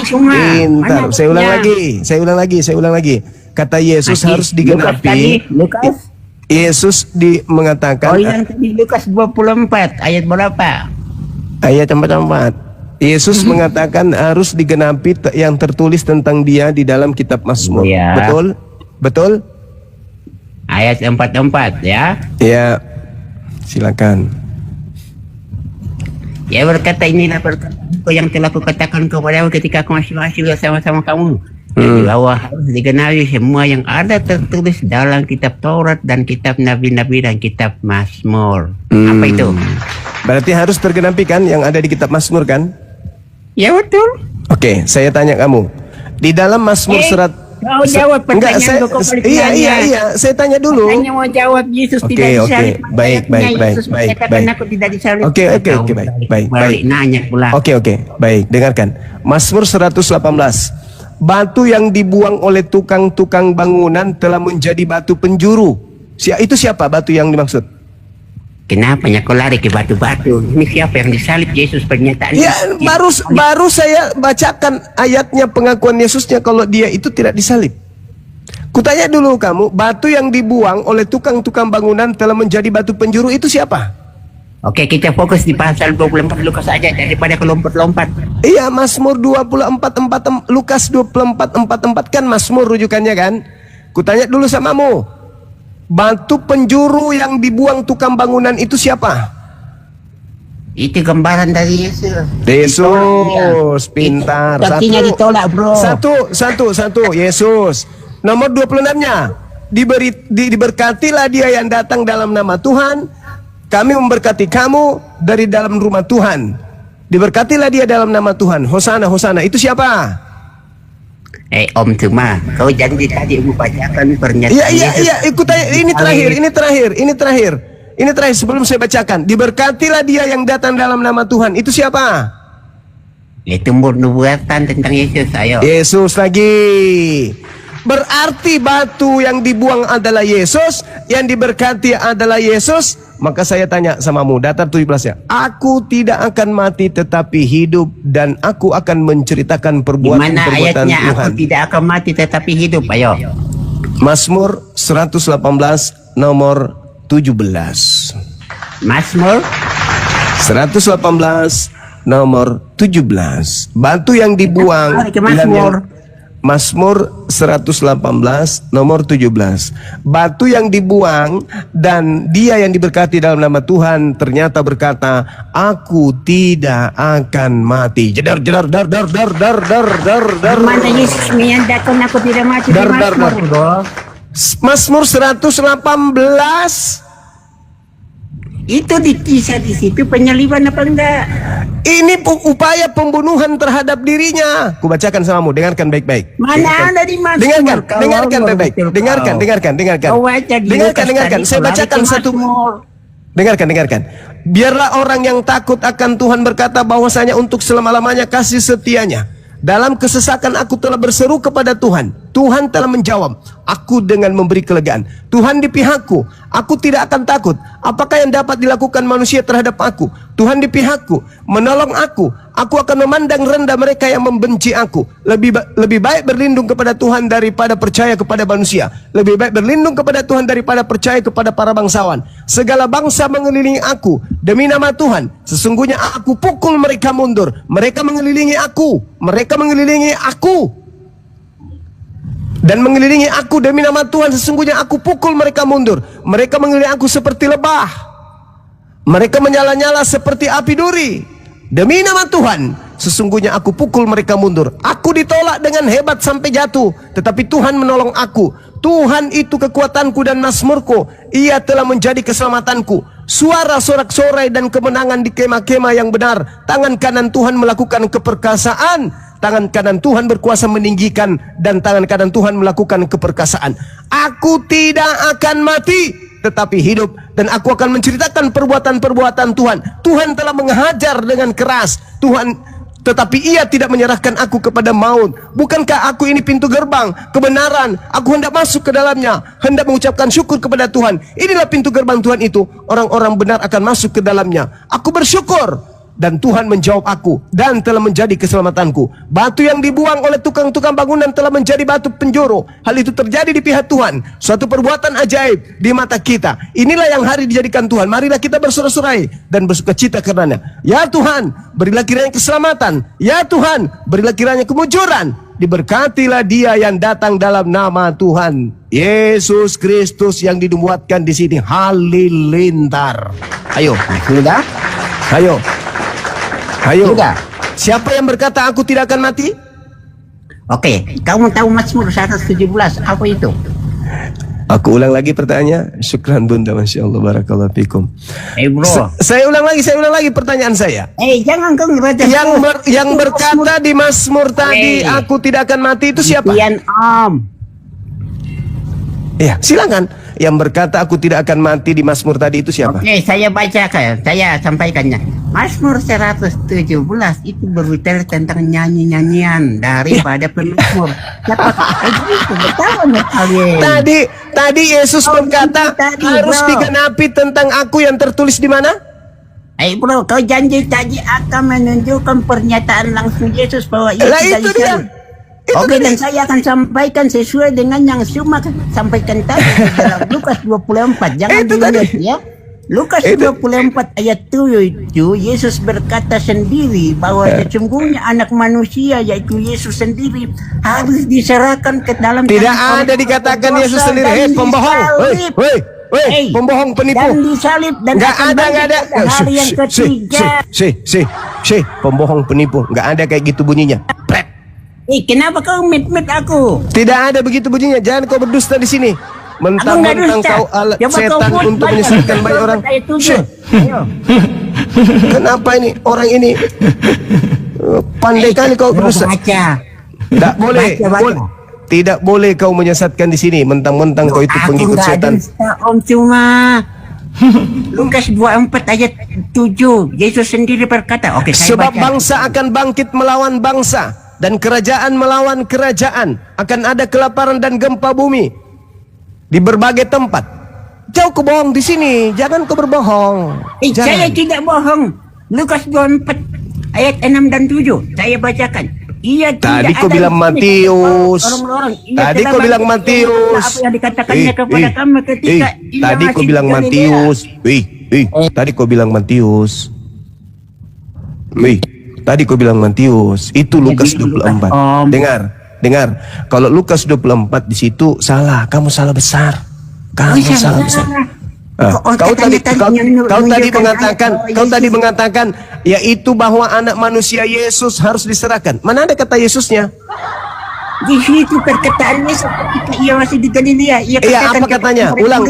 semua. Pintar. Mana Saya ulang lagi. Kata Yesus harus digenapi. Lukas. Yesus mengatakan Yang tadi Lukas 24 ayat berapa? ayat 44. Yesus mengatakan harus digenapi yang tertulis tentang dia di dalam kitab Mazmur. Iya. Betul? ayat 44 ya. Ya, silakan. Ia berkata, inilah perkataanku yang telah kukatakan kepadamu ketika aku masih bersama-sama kamu. Bahwa harus dikenali semua yang ada tertulis dalam kitab Taurat dan kitab Nabi-Nabi dan kitab Mazmur. Apa itu? Berarti harus tergenapi kan yang ada di kitab Mazmur kan? Ya betul. Oke, saya tanya kamu. Di dalam Mazmur surat Kau jawab Enggak, pertanyaan kau balik nanya. iya, saya tanya dulu. Hanya mau jawab Yesus Oke, tidak oke. disalib. Baik, baik, baik, Yesus baik, mengatakan baik. aku tidak disalib. Oke, Kau baik. balik nanya pula. Oke, baik, dengarkan. Mazmur 118. Batu yang dibuang oleh tukang-tukang bangunan telah menjadi batu penjuru. Itu siapa batu yang dimaksud? Kenapa kau lari ke batu-batu? Ini siapa yang disalib? Yesus pernyataan. Ya, baru saya bacakan ayatnya pengakuan Yesusnya kalau dia itu tidak disalib. Kutanya dulu kamu, batu yang dibuang oleh tukang-tukang bangunan telah menjadi batu penjuru itu siapa? Oke, kita fokus di pasal 24 Lukas saja daripada kelompat-lompat. Iya, Mazmur 24:4, Lukas 24:4 kan Mazmur rujukannya kan? Kutanya dulu samamu, batu penjuru yang dibuang tukang bangunan itu siapa? Itu gambaran dari Yesus. Yesus, pintar. Artinya ditolak, bro. Satu, Yesus. Nomor 26-nya, diberkatilah dia yang datang dalam nama Tuhan. Kami memberkati kamu dari dalam rumah Tuhan. Diberkatilah dia dalam nama Tuhan. Hosana, Hosana. Itu siapa? Om Cuma, kau janji tadi mau bacakan pernyataan Iya, ikut aja. Ini terakhir sebelum saya bacakan. Diberkatilah dia yang datang dalam nama Tuhan. Itu siapa? Itu nubuatan tentang Yesus, ayo. Yesus lagi. Berarti batu yang dibuang adalah Yesus, yang diberkati adalah Yesus. Maka saya tanya samamu, datar 17 ya. Aku tidak akan mati tetapi hidup, dan aku akan menceritakan perbuatan-perbuatan ayatnya Tuhan. Aku tidak akan mati tetapi hidup, ayo. Mazmur 118 nomor 17. Mazmur 118 nomor 17. Batu yang dibuang. Mazmur 118 nomor 17. Batu yang dibuang dan dia yang diberkati dalam nama Tuhan ternyata berkata, aku tidak akan mati. Jedar. Mana Yesus menyatakan aku tidak mati? Mazmur 118. Itu di kisah di situ penyaliban apa enggak? Ini upaya pembunuhan terhadap dirinya. Kubacakan samamu, dengarkan baik-baik. Mana ada di Mazmur? Dengarkan baik-baik. Dengarkan. Saya bacakan satu. Dengarkan. Biarlah orang yang takut akan Tuhan berkata bahwasanya untuk selama-lamanya kasih setianya. Dalam kesesakan aku telah berseru kepada Tuhan. Tuhan telah menjawab aku dengan memberi kelegaan. Tuhan di pihakku, aku tidak akan takut. Apakah yang dapat dilakukan manusia terhadap aku? Tuhan di pihakku, menolong aku. Aku akan memandang rendah mereka yang membenci aku. Lebih baik berlindung kepada Tuhan daripada percaya kepada manusia. Lebih baik berlindung kepada Tuhan daripada percaya kepada para bangsawan. Segala bangsa mengelilingi aku demi nama Tuhan. Sesungguhnya aku pukul mereka mundur. Mereka mengelilingi aku. Dan mengelilingi aku demi nama Tuhan. Sesungguhnya aku pukul mereka mundur. Mereka mengelilingi aku seperti lebah. Mereka menyala-nyala seperti api duri. Demi nama Tuhan, sesungguhnya aku pukul mereka mundur. Aku ditolak dengan hebat sampai jatuh, tetapi Tuhan menolong aku. Tuhan itu kekuatanku dan mazmurku. Ia telah menjadi keselamatanku. Suara sorak-sorai dan kemenangan di kemah-kemah yang benar. Tangan kanan Tuhan melakukan keperkasaan. Tangan kanan Tuhan berkuasa meninggikan, dan tangan kanan Tuhan melakukan keperkasaan. Aku tidak akan mati, tetapi hidup, dan aku akan menceritakan perbuatan-perbuatan Tuhan. Tuhan telah menghajar dengan keras. Tetapi ia tidak menyerahkan aku kepada maut. Bukankah aku ini pintu gerbang kebenaran? Aku hendak masuk ke dalamnya, hendak mengucapkan syukur kepada Tuhan. Inilah pintu gerbang Tuhan itu. Orang-orang benar akan masuk ke dalamnya. Aku bersyukur. Dan Tuhan menjawab aku dan telah menjadi keselamatanku. Batu yang dibuang oleh tukang-tukang bangunan telah menjadi batu penjuru. Hal itu terjadi di pihak Tuhan. Suatu perbuatan ajaib di mata kita. Inilah yang hari dijadikan Tuhan. Marilah kita bersorak-sorai dan bersukacita karenanya. Ya Tuhan, berilah kiranya keselamatan. Ya Tuhan, berilah kiranya kemujuran. Diberkatilah dia yang datang dalam nama Tuhan Yesus Kristus yang dinubuatkan di sini. Halilintar. Ayo, Sudah? ayo. Ayo. Sudah. Siapa yang berkata aku tidak akan mati? Oke, kamu tahu Mazmur 117 apa itu? Aku ulang lagi pertanyaannya. Syukran Bunda, Masya Allah, barakallahu fikum. Bro. Saya ulang lagi pertanyaan saya. Jangan kau ngebaca. Yang berkata di Mazmur tadi aku tidak akan mati itu siapa? Pian Om. Ya, silakan. Yang berkata aku tidak akan mati di Mazmur tadi itu siapa? Oke, saya bacakan, saya sampaikannya. Mazmur 117 itu berbicara tentang nyanyi-nyanyian daripada pemazmur. Tadi Yesus berkata harus digenapi tentang aku yang tertulis di mana? Bro, kau janji tadi akan menunjukkan pernyataan langsung Yesus bahwa Lah itu dia. Oke, dan saya akan sampaikan sesuai dengan yang Suma sampaikan tadi dalam Lukas 24. Jangan dilihat ya. Lukas 24 ayat 7 Yesus berkata sendiri bahwa sesungguhnya anak manusia yaitu Yesus sendiri harus diserahkan ke dalam Tidak ada dikatakan Yesus sendiri. Pembohong. Woi, pembohong, penipu. Dan disalib dan nggak ada. hari yang ketiga. Pembohong, penipu. Nggak ada kayak gitu bunyinya. Kenapa kau mit aku? Tidak ada begitu bunyinya. Jangan kau berdusta di sini. Mentang-mentang kau alat setan untuk menyesatkan banyak orang. Kenapa ini orang ini pandai kali kau berdusta? Tidak boleh. Tidak boleh kau menyesatkan di sini. Mentang-mentang kau itu pengikut setan. Om cuma Lukas 24 ayat 7 Yesus sendiri berkata, sebab bangsa akan bangkit melawan bangsa dan kerajaan melawan kerajaan. Akan ada kelaparan dan gempa bumi di berbagai tempat. Jauh kau bohong di sini. Jangan kau berbohong. Saya tidak bohong. Lukas 24 ayat 6 dan 7 saya bacakan. Tadi kau bilang Matius. Tadi kau bilang Matius. Apa yang dikatakannya kepada kami ketika tadi kau bilang Matius. Tadi kau bilang Matius. Tadi kau bilang Matius. Itu Lukas 24. Dengar. Kalau Lukas 24 di situ salah. Kamu salah besar. Kamu salah besar. Kau tadi mengatakan yaitu bahwa anak manusia Yesus harus diserahkan. Mana ada kata Yesusnya? Di situ perkataan Yesus ketika ia masih di Galilea. Apa katanya? Ulang.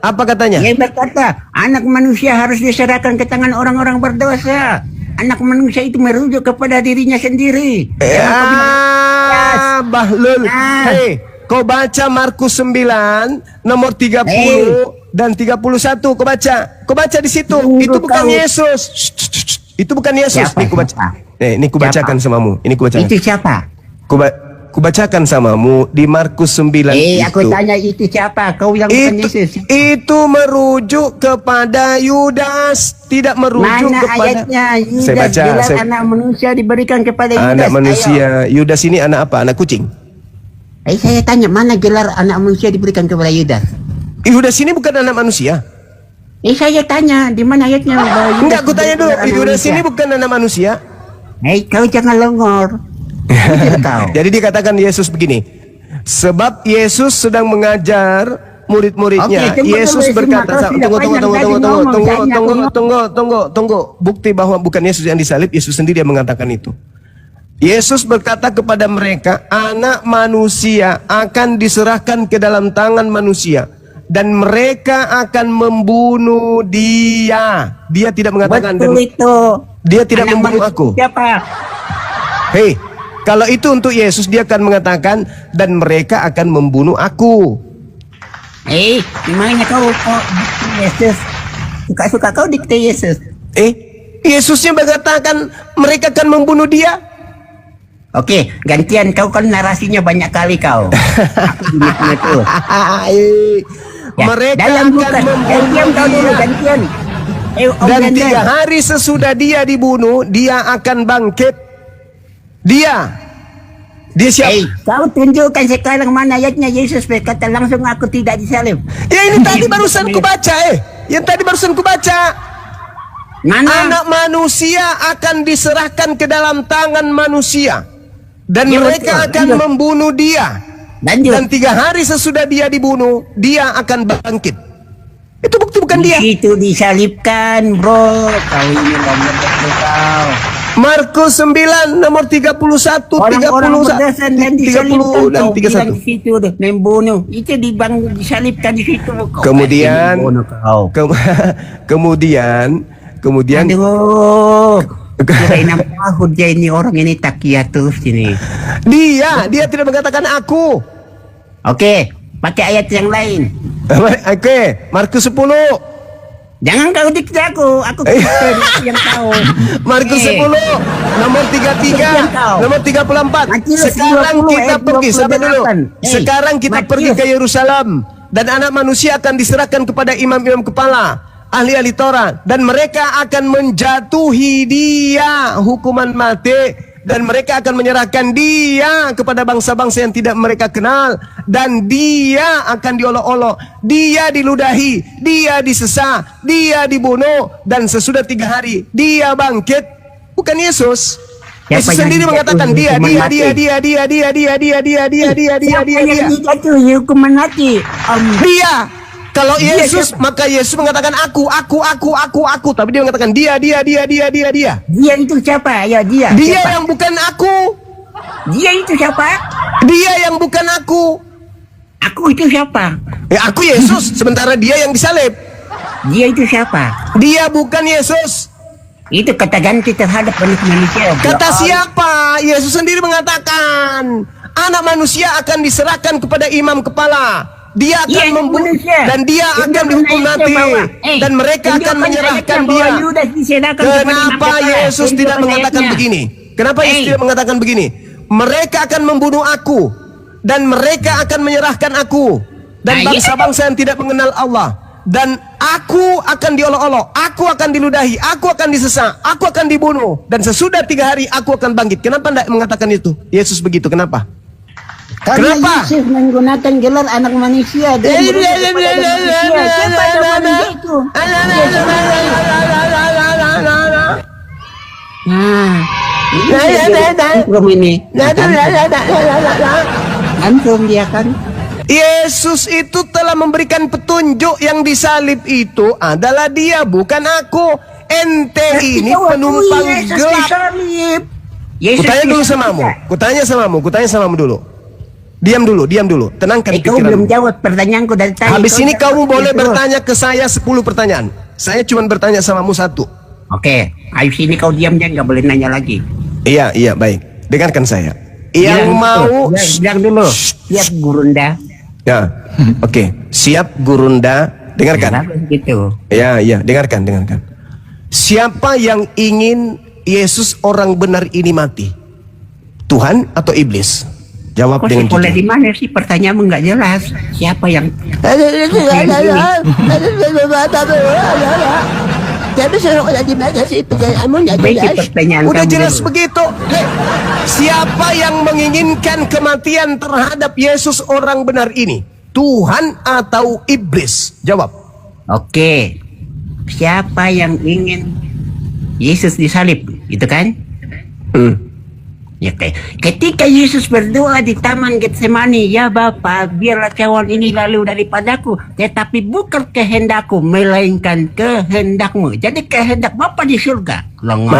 Apa katanya? Ia berkata, anak manusia harus diserahkan ke tangan orang-orang berdosa. Anak manusia itu merujuk kepada dirinya sendiri. Bahlul. Hei, kau baca Markus 9 nomor 30 dan 31. Kau baca di situ. Itu bukan Yesus. Itu bukan Yesus. Ini ku baca. Ini ku bacakan samamu. Ini ku bacakan. Itu siapa? Ku bacakan samamu di Markus 9 itu. Aku tanya itu siapa? Kau yang bukan Yesus. Itu merujuk kepada Yudas, tidak merujuk mana kepada. Ayatnya? Yudas gelar anak manusia diberikan kepada Yudas. Anak manusia. Yudas ini anak apa? Anak kucing. Saya tanya mana gelar anak manusia diberikan kepada Yudas? Yudas ini bukan anak manusia. Saya tanya di mana ayatnya? Enggak, aku tanya dulu. Yudas ini bukan anak manusia. Kau jangan longor. Jadi dikatakan Yesus begini. Sebab Yesus sedang mengajar murid-muridnya. Yesus berkata, tunggu. Bukti bahwa bukan Yesus yang disalib, Yesus sendiri yang mengatakan itu. Yesus berkata kepada mereka, anak manusia akan diserahkan ke dalam tangan manusia dan mereka akan membunuh dia. Dia tidak mengatakan dia tidak membunuh aku. Siapa? Hei, kalau itu untuk Yesus, dia akan mengatakan dan mereka akan membunuh aku. Gimana kau Yesus? Suka-suka kau dikte Yesus. Yesusnya mengatakan mereka akan membunuh dia. Oke, gantian kau kan narasinya banyak kali kau. Mereka dalam akan membunuh dia. gantian. Om Dan Blender. 3 hari sesudah dia dibunuh, dia akan bangkit. Dia siapa? Kau tunjukkan sekarang mana ayatnya Yesus berkata langsung aku tidak disalib. Ya ini tadi barusan ku baca Yang tadi barusan ku baca. Mana? Anak manusia akan diserahkan ke dalam tangan manusia. Dan Ya, mereka betul. akan Lanjut. membunuh dia. Lanjut. Dan 3 hari sesudah dia dibunuh, dia akan bangkit. Itu bukti bukan dia. Itu disalibkan, bro. Kau ini ngomong betul kau. Markus 9 nomor 31, Orang-orang 30, berdosa dan 30 disalibkan. dan Kau bilang 31. di situ deh, membunuh. Itu disalibkan di situ. Kau Kemudian membunuh kau. kemudian Aduh. Kira 6 tahun dia ini orang ini takia terus ini. dia tidak mengatakan aku. Oke, pakai ayat yang lain. Oke, Markus 10. Jangan kau dikte aku Kristen, aku yang tahu. Markus 10 nomor 33 nomor 34. Matius Sekarang 20 kita ayat pergi, sabar dulu. 28. Sekarang kita Matius. pergi ke Yerusalem dan anak manusia akan diserahkan kepada imam-imam kepala, ahli-ahli Taurat, dan mereka akan menjatuhi dia hukuman mati, dan mereka akan menyerahkan dia kepada bangsa-bangsa yang tidak mereka kenal, dan dia akan diolok-olok, dia diludahi, dia disesah, dia dibunuh, dan sesudah 3 hari dia bangkit. Bukan Yesus. Siapa Yesus yang sendiri mengatakan dijatuhi dia hukuman mati? dia. Yang dijatuhi hukuman mati. Dia. Kalau Dia Yesus, siapa? maka Yesus mengatakan aku. Tapi dia mengatakan dia. Dia itu siapa? Ya dia. Dia Siapa? yang bukan aku. Dia itu siapa? Dia yang bukan aku. Aku itu siapa? Ya aku Yesus, sementara dia yang disalib. Dia itu siapa? Dia bukan Yesus. Itu kata ganti terhadap manusia. Kata siapa? Yesus sendiri mengatakan, anak manusia akan diserahkan kepada imam kepala. Dia akan Iya, membunuh manusia. dan dia Tunjukkan akan dihukum ayatnya mati, bahwa, dan mereka akan tunjukkan menyerahkan ayatnya dia. bahwa Yudas diserahkan kepada imam Kenapa kepala. Yesus tidak Tunjukkan mengatakan ayatnya. begini? Kenapa Yesus tidak mengatakan begini? Mereka akan membunuh aku, dan mereka akan menyerahkan aku, dan Nah, iya. bangsa-bangsa yang tidak mengenal Allah, dan aku akan diolok-olok, aku akan diludahi, aku akan disesah, aku akan dibunuh, dan sesudah 3 hari aku akan bangkit. Kenapa tidak mengatakan itu? Yesus begitu, kenapa? Karena Kenapa? Yesus menggunakan gelar anak manusia dan berupa kepada manusia. Siapa yang manusia itu? Nah, ini antum dia kan. Yesus itu telah memberikan petunjuk yang disalib itu adalah dia, bukan aku. Ente ini penumpang Yesus gelap. disalib. Yesus Kutanya dulu disalib. kutanya samamu dulu. Diam dulu, tenangkan Kau belum pikiranmu. jawab pertanyaanku dari tadi. Habis Kau ini jawab kamu boleh terus. bertanya ke saya 10 pertanyaan. Saya cuma bertanya samamu 1. Oke, habis ini kau diam dan nggak boleh nanya lagi. Iya, baik. Dengarkan saya. Yang mau bilang dulu. Siap Gurunda. Ya, oke. Siap Gurunda, dengarkan. Kenapa gitu? Ya, dengarkan. Siapa yang ingin Yesus orang benar ini mati? Tuhan atau iblis? Jawab Kok dengan sekolah jujur. di mana sih? Pertanyaanmu nggak jelas. Siapa yang Baik pertanyaan Udah kamu jelas dulu. begitu. Siapa yang menginginkan kematian terhadap Yesus orang benar ini? Tuhan atau iblis? Jawab. Oke. Siapa yang ingin Yesus disalib? Itu kan? Ya, ketika Yesus berdoa di Taman Getsemani, ya Bapa, biarlah cawan ini lalu daripadaku, tetapi bukan kehendakku, melainkan kehendakmu. Jadi kehendak Bapa di surga. Longor.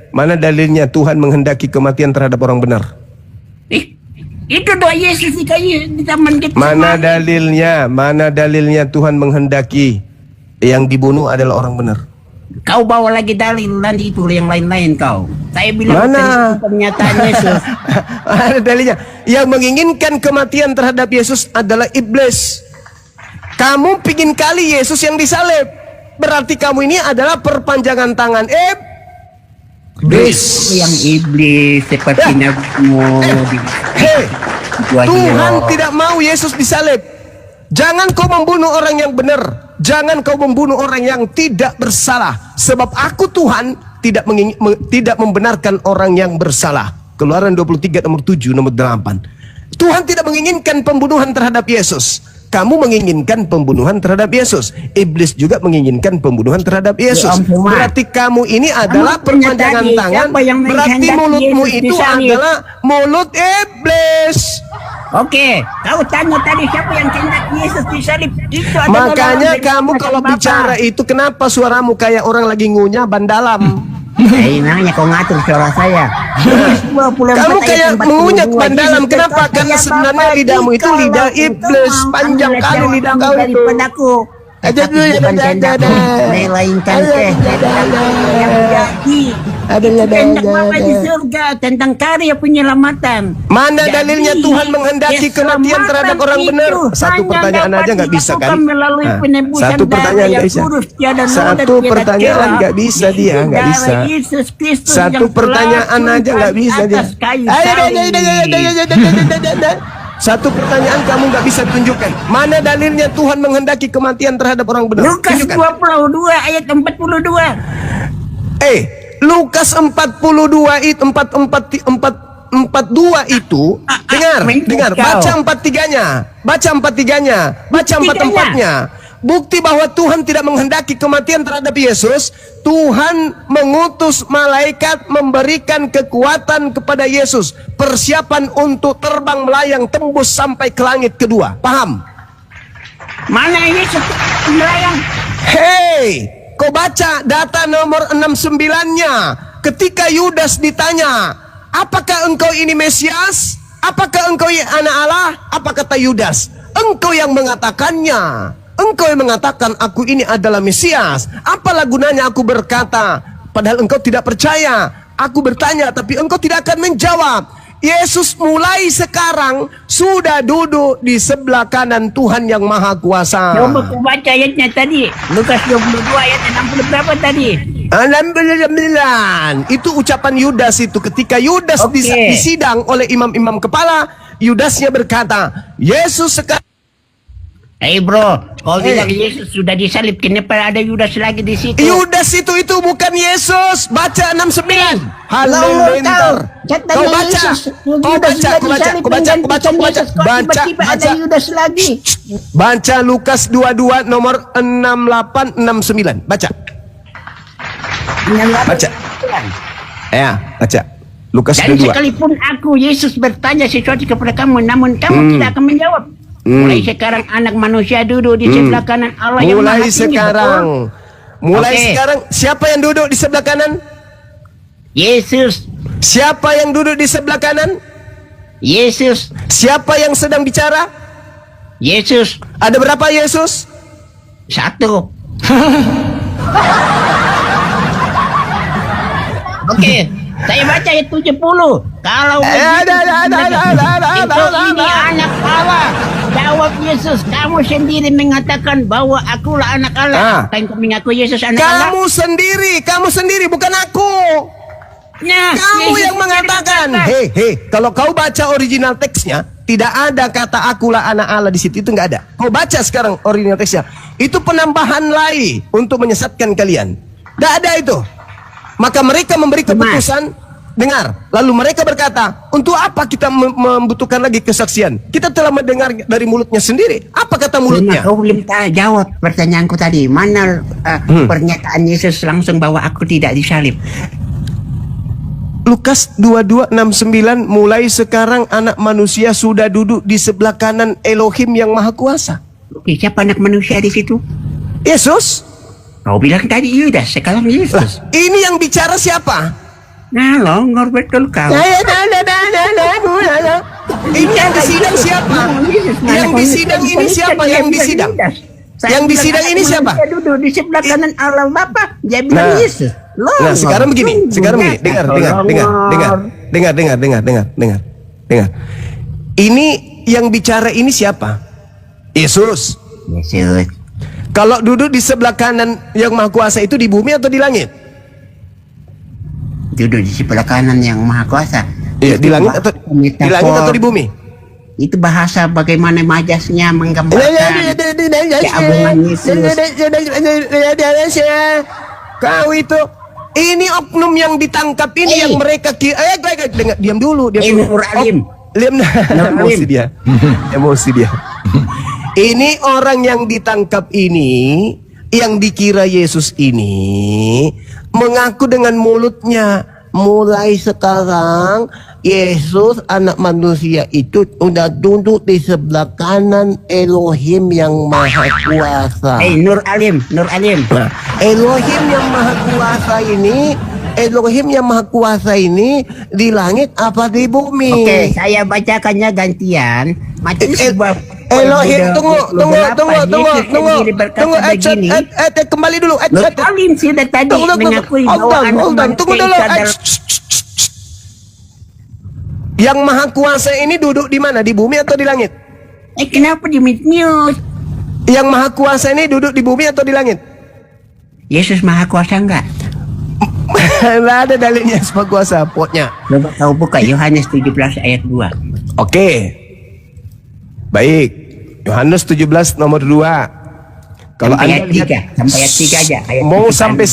Mana dalilnya Tuhan menghendaki kematian terhadap orang benar? Itu doa Yesus di Taman Getsemani. Mana dalilnya Tuhan menghendaki yang dibunuh adalah orang benar? Kau bawa lagi dalil nanti itu yang lain-lain kau. Saya bilang Mana? pernyataan Yesus. Ada dalilnya. Yang menginginkan kematian terhadap Yesus adalah iblis. Kamu pingin kali Yesus yang disalib. Berarti kamu ini adalah perpanjangan tangan iblis. Yang iblis seperti nabimu. Tuhan tidak mau Yesus disalib. Jangan kau membunuh orang yang benar. jangan kau membunuh orang yang tidak bersalah, sebab aku Tuhan tidak membenarkan orang yang bersalah. Keluaran 23 nomor 7 nomor 8. Tuhan tidak menginginkan pembunuhan terhadap Yesus. Kamu menginginkan pembunuhan terhadap Yesus. Iblis juga menginginkan pembunuhan terhadap Yesus. Berarti kamu ini adalah perpanjangan tangan. Berarti mulutmu itu adalah mulut iblis. Oke, kau tanya tadi siapa yang kehendak Yesus disalib? Itu adalah Makanya orang kamu dari kalau Bapa. bicara itu kenapa suaramu kayak orang lagi ngunyah ban dalam? Namanya kau ngatur suara saya. Kamu kayak mengunyah ban dalam. Kenapa? Karena sebenarnya lidahmu itu lidah iblis. Panjang kali lidah kau itu. Bukan kehendakmu melainkan kehendak yang jadi kehendak Bapa di surga tentang karya penyelamatan. Mana Jadi, dalilnya Tuhan menghendaki kematian terhadap orang benar? Satu pertanyaan aja nggak bisa kan? Satu pertanyaan nggak bisa. Satu pertanyaan nggak bisa dia, nggak bisa. Satu pertanyaan aja nggak bisa dia. Satu pertanyaan kamu nggak bisa tunjukkan. Mana dalilnya Tuhan menghendaki kematian terhadap orang benar? Lukas 22 ayat 42. Lukas 42 itu 42 itu dengar baca 43-nya. Baca 43-nya, baca 44-nya. Bukti bahwa Tuhan tidak menghendaki kematian terhadap Yesus. Tuhan mengutus malaikat memberikan kekuatan kepada Yesus, persiapan untuk terbang melayang tembus sampai ke langit kedua. Paham? Mana Yesus melayang? Hei, kau baca data nomor 69-nya. Ketika Yudas ditanya, apakah engkau ini Mesias? Apakah engkau anak Allah? Apa kata Yudas? Engkau yang mengatakannya. Engkau yang mengatakan aku ini adalah Mesias. Apalah gunanya aku berkata, padahal engkau tidak percaya. Aku bertanya, tapi engkau tidak akan menjawab. Yesus mulai sekarang sudah duduk di sebelah kanan Tuhan yang Maha Kuasa. Coba aku baca ayatnya tadi. Lukas 22 ayat 60 berapa tadi? 69. Itu ucapan Yudas itu. Ketika Yudas disidang oleh imam-imam kepala, Yudasnya berkata, Yesus sekarang. Bro, kalau bilang Yesus sudah disalib, kenapa ada Yudas lagi di situ? Yudas itu bukan Yesus. Baca 69. Halo, Kau baca. Baca Lukas 22 nomor 6869. Baca. Ya, baca. Lukas Dan 22. sekalipun aku Yesus bertanya sesuatu kepada kamu, namun kamu tidak akan menjawab. Mulai sekarang anak manusia duduk di sebelah kanan Allah yang Maha Tinggi. Mulai sekarang siapa yang duduk di sebelah kanan? Yesus. Siapa yang duduk di sebelah kanan? Yesus. Siapa yang sedang bicara? Yesus. Ada berapa Yesus? 1. Oke, saya baca ayat 70. Kalau ini anak Allah, jawab Yesus, kamu sendiri mengatakan bahwa akulah anak Allah. Apa yang kau mengaku Yesus anak Allah? Kamu sendiri, bukan aku. Nah, kamu Yesus yang mengatakan. Hei, kalau kau baca original teksnya, tidak ada kata akulah anak Allah di situ, itu nggak ada. Kau baca sekarang original teksnya, itu penambahan lain untuk menyesatkan kalian. Nggak ada itu. Maka mereka memberi keputusan. Dengar, lalu mereka berkata, untuk apa kita membutuhkan lagi kesaksian? Kita telah mendengar dari mulutnya sendiri. Apa kata mulutnya? Kau belum jawab pertanyaanku tadi. Mana pernyataan Yesus langsung bahwa aku tidak disalib? Lukas 22:69, mulai sekarang anak manusia sudah duduk di sebelah kanan Elohim yang Maha Kuasa. Oke, siapa anak manusia di situ? Yesus. Kau bilang tadi Yudas, sekarang Yesus. Ini yang bicara siapa? Nah, longgar betul kau. Ini yang disidang siapa? Yang disidang ini siapa? Yang disidang? Yang disidang ini siapa? Dia duduk di sebelah kanan Allah Bapa. Dia bilang Yesus. Nah, sekarang begini. Dengar. Ini yang bicara ini siapa? Yesus. Yesus. Kalau duduk di sebelah kanan yang Maha Kuasa itu di bumi atau di langit? Duduk di sebelah kanan yang Maha Kuasa. Iya, di langit atau di bumi? Itu bahasa bagaimana majasnya menggambarkan keagungan Yesus. Kau itu, ini oknum yang ditangkap ini yang mereka dengar, diam dulu, Nur Alim. Emosi dia. Emosi dia. Ini orang yang ditangkap ini, yang dikira Yesus ini, mengaku dengan mulutnya, mulai sekarang Yesus anak manusia itu udah duduk di sebelah kanan Elohim yang maha kuasa. Nur Alim. Nah, Elohim yang maha kuasa ini, Elohim yang maha kuasa ini di langit apa di bumi? Oke, saya bacakannya gantian. Matius Elohim, tunggu, kembali dulu. Nur Alim sudah tadi mengakui bahwa Hold on, tunggu dulu. Yang maha kuasa ini duduk di mana? Di bumi atau di langit? Kenapa di mute? Yang maha kuasa ini duduk di bumi atau di langit? Yesus maha kuasa enggak? Nggak ada dalilnya maha kuasa, potnya. Coba kau buka Yohanes 17 ayat 2. Oke. Baik. Yohanes 17 nomor 2. Kalau Sampai Anda ayat lihat 3, sampai ayat 3 aja. Ayat mau 3. sampai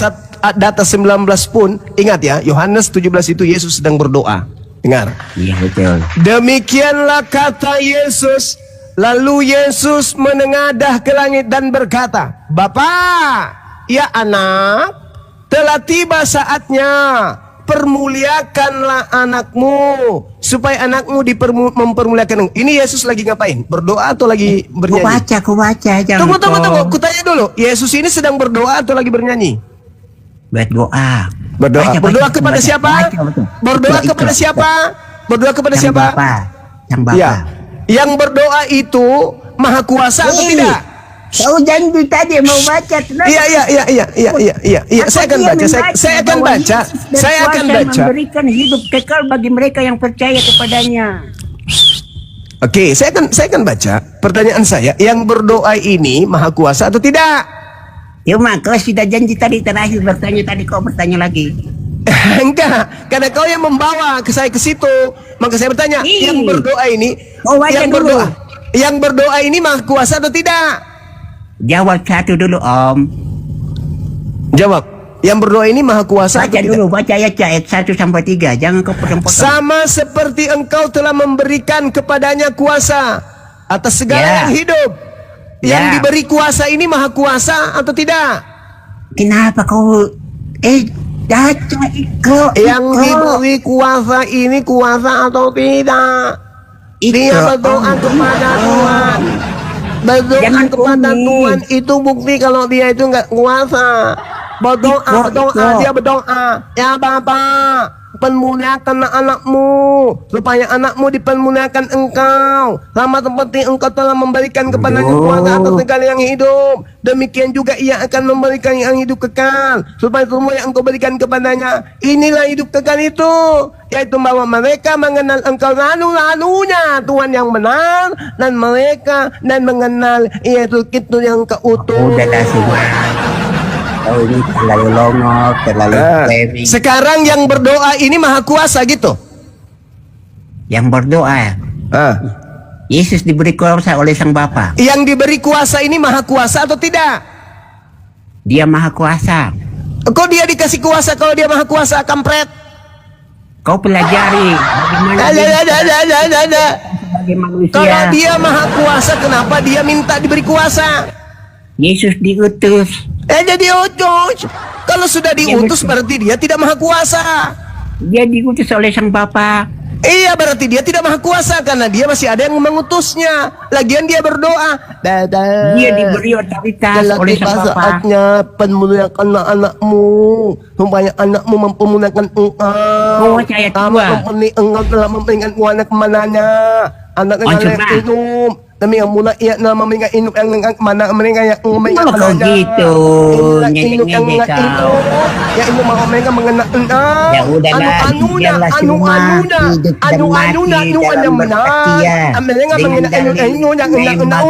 data 19 pun, ingat ya, Yohanes 17 itu Yesus sedang berdoa. Dengar. Iya betul. Demikianlah kata Yesus. Lalu Yesus menengadah ke langit dan berkata, Bapa, ya anak, telah tiba saatnya. Permuliakanlah anakmu, supaya anakmu mempermuliakan. Ini Yesus lagi ngapain? Berdoa atau lagi bernyanyi? Ku baca. Tunggu. Ku tanya dulu. Yesus ini sedang berdoa atau lagi bernyanyi? Berdoa. Berdoa kepada siapa? Berdoa kepada siapa? Berdoa kepada siapa? Yang Bapa. Ya. Yang berdoa itu maha kuasa atau tidak? Kau janji tadi mau baca. Iya. Saya akan baca. Saya akan baca. Memberikan hidup kekal bagi mereka yang percaya kepadanya. Oke, saya akan baca. Pertanyaan saya, yang berdoa ini maha kuasa atau tidak? Cuma kau sudah janji tadi terakhir bertanya, tadi kau bertanya lagi. Enggak, karena kau yang membawa saya ke situ. Maka saya bertanya, yang berdoa ini, yang berdoa ini maha kuasa atau tidak? Jawab satu dulu, Om. Jawab. Yang berdoa ini maha kuasa Baca dulu, baca ayat 1 sampai 3. Jangan kau potong-potong. Sama seperti engkau telah memberikan kepadanya kuasa atas segala yang hidup. Yang diberi kuasa ini maha kuasa atau tidak? Kenapa kau baca ikut? Yang diberi kuasa ini kuasa atau tidak? Dia berdoa kepada Tuhan. Berdoa kepada Tuhan itu bukti kalau dia itu nggak kuasa. Berdoa, dia berdoa. Ya Bapa, permuliakanlah anakmu, supaya anakmu dipermuliakan engkau, sama seperti engkau telah memberikan kepadanya kuasa atas segala yang hidup. Demikian juga ia akan memberikan yang hidup kekal, supaya semua yang engkau berikan kepadanya, inilah hidup kekal itu, yaitu bahwa mereka mengenal engkau lalu-lalunya Tuhan yang benar, dan mereka mengenal Yesus itu yang keutuh. Oh, ini terlalu longok, terlalu flaming. Sekarang yang berdoa ini maha kuasa gitu. Yang berdoa, Yesus diberi kuasa oleh Sang Bapa. Yang diberi kuasa ini maha kuasa atau tidak? Dia maha kuasa. Kok dia dikasih kuasa kalau dia maha kuasa, kampret? Kau pelajari bagaimana sebagai manusia. Kalau dia maha kuasa, kenapa dia minta diberi kuasa? Yesus diutus. Jadi utus. Kalau sudah diutus berarti dia tidak maha kuasa. Dia diutus oleh Sang Bapa. Iya, berarti dia tidak maha kuasa karena dia masih ada yang mengutusnya. Lagian dia berdoa. Dia diberi otoritas oleh Sang Bapa. Saatnya permuliakanlah anakmu, supaya anakmu mempermuliakan engkau. Ayat 2. Engkau telah memberikan anak kemananya. Anak yang hidup. Demi yang mulai ia nama mereka induk yang mana mereka yang mereka menanya gitu induk yang itu ya induk mau mereka mengenal ya udahlah biarlah semua hidup dan mati dalam bersetia dengan dalil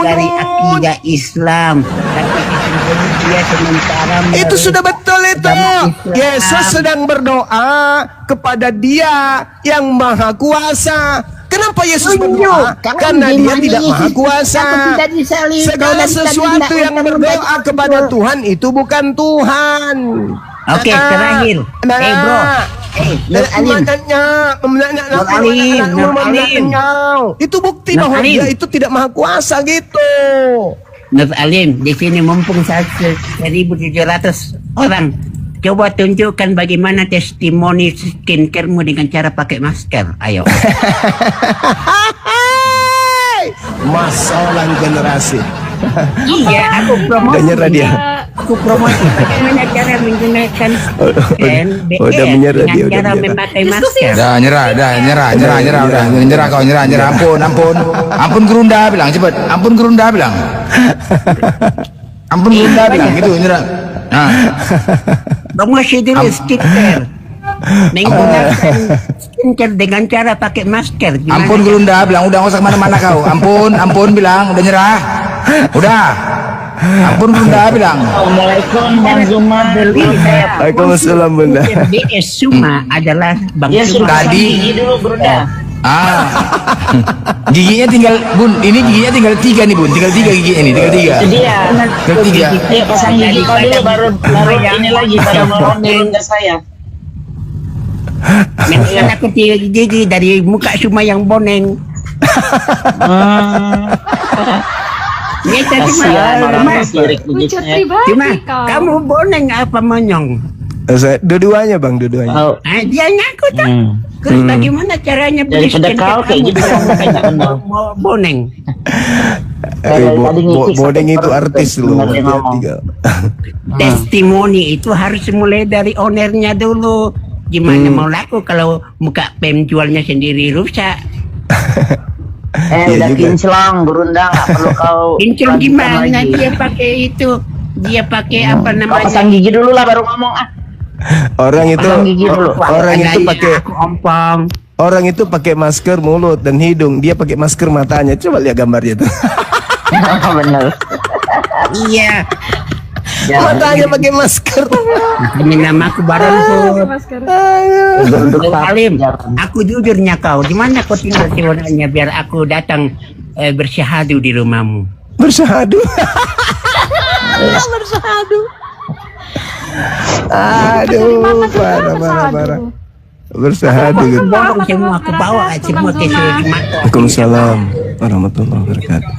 dari akidah Islam, tapi dia sementara itu sudah betul itu. Yesus sedang berdoa kepada Dia yang Maha Kuasa. Kenapa Yesus berdoa? Karena dia tidak maha kuasa. Segala sesuatu yang berdoa kepada Tuhan itu bukan Tuhan. Oke, terakhir. Bro. Nur Alim. Itu bukti Nur bahwa Alim. dia itu tidak maha kuasa gitu. Nur Alim, di sini mumpung 1.700 orang. Coba tunjukkan bagaimana testimoni skincare-mu dengan cara pakai masker. Ayo. Masalah generasi. Iya, aku promosi. Udah nyerah dia. Aku promosi bagaimana cara menggunakan BE udah menyerah dia, dengan udah cara menyerah. memakai masker. Dah nyerah, udah nyerah kau nyerah. Ampun Gerunda bilang cepet. Ampun Gerunda bilang gitu nyerah. Nah, Promosi dulu skincare. Menggunakan skincare dengan cara pakai masker. Gimana? ampun Gerunda bilang udah nggak usah kemana-mana kau. Ampun bilang udah nyerah. Udah. Ampun Gerunda bilang. Assalamualaikum Bang Zuma. Waalaikumsalam Bunda. BS Suma adalah Bang Ya Suma. suruh pasang Tadi- gigi dulu Brunda. Giginya tinggal Bun, ini giginya tinggal 3 nih Bun, tinggal 3 giginya nih, tinggal 3. Itu dia. Tinggal 3. Dia pasang gigi kau dulu baru ini lagi pada meronde Brunda saya. Mendingan aku gigi dari muka Suma yang boneng. Ya, tadi Kasihan orang mah. sirik begitu ya. Cuma kamu boneng apa monyong? Dua-duanya Bang, dua-duanya. Oh, Dia ngaku tak. Terus bagaimana caranya beli Daripada skincare kau kayak kamu gitu, kalau kamu kayak benar. mau boneng? Tadi ngicip Bodeng satu itu perut, artis loh. benar dia ngomong. Hati-hati kau. Testimoni itu harus mulai dari ownernya dulu. Gimana mau laku kalau muka penjualnya sendiri rusak? Iya Udah juga. kinclong Brunda, nggak perlu kau. Kinclong lanjutkan gimana lagi. dia pakai itu? Dia pakai apa Kau namanya? pasang gigi dulu lah baru ngomong ah. Orang itu Pasang gigi dulu. orang itu Makanya pakai aku ompong. orang itu pakai masker mulut dan hidung, dia pakai masker matanya. Coba lihat gambarnya tuh. Benar. Iya. Matanya pakai masker. Ini nama aku Baron Alim. Aku jujurnya kau. Di mana kau tinggal sebenarnya biar aku datang bersyahadu di rumahmu. Bersahadu. Bersahadu. Aduh, parah. Bersahadu gitu. Borong semua aku bawa semua ke Sumatera. Waalaikumsalam warahmatullahi wabarakatuh.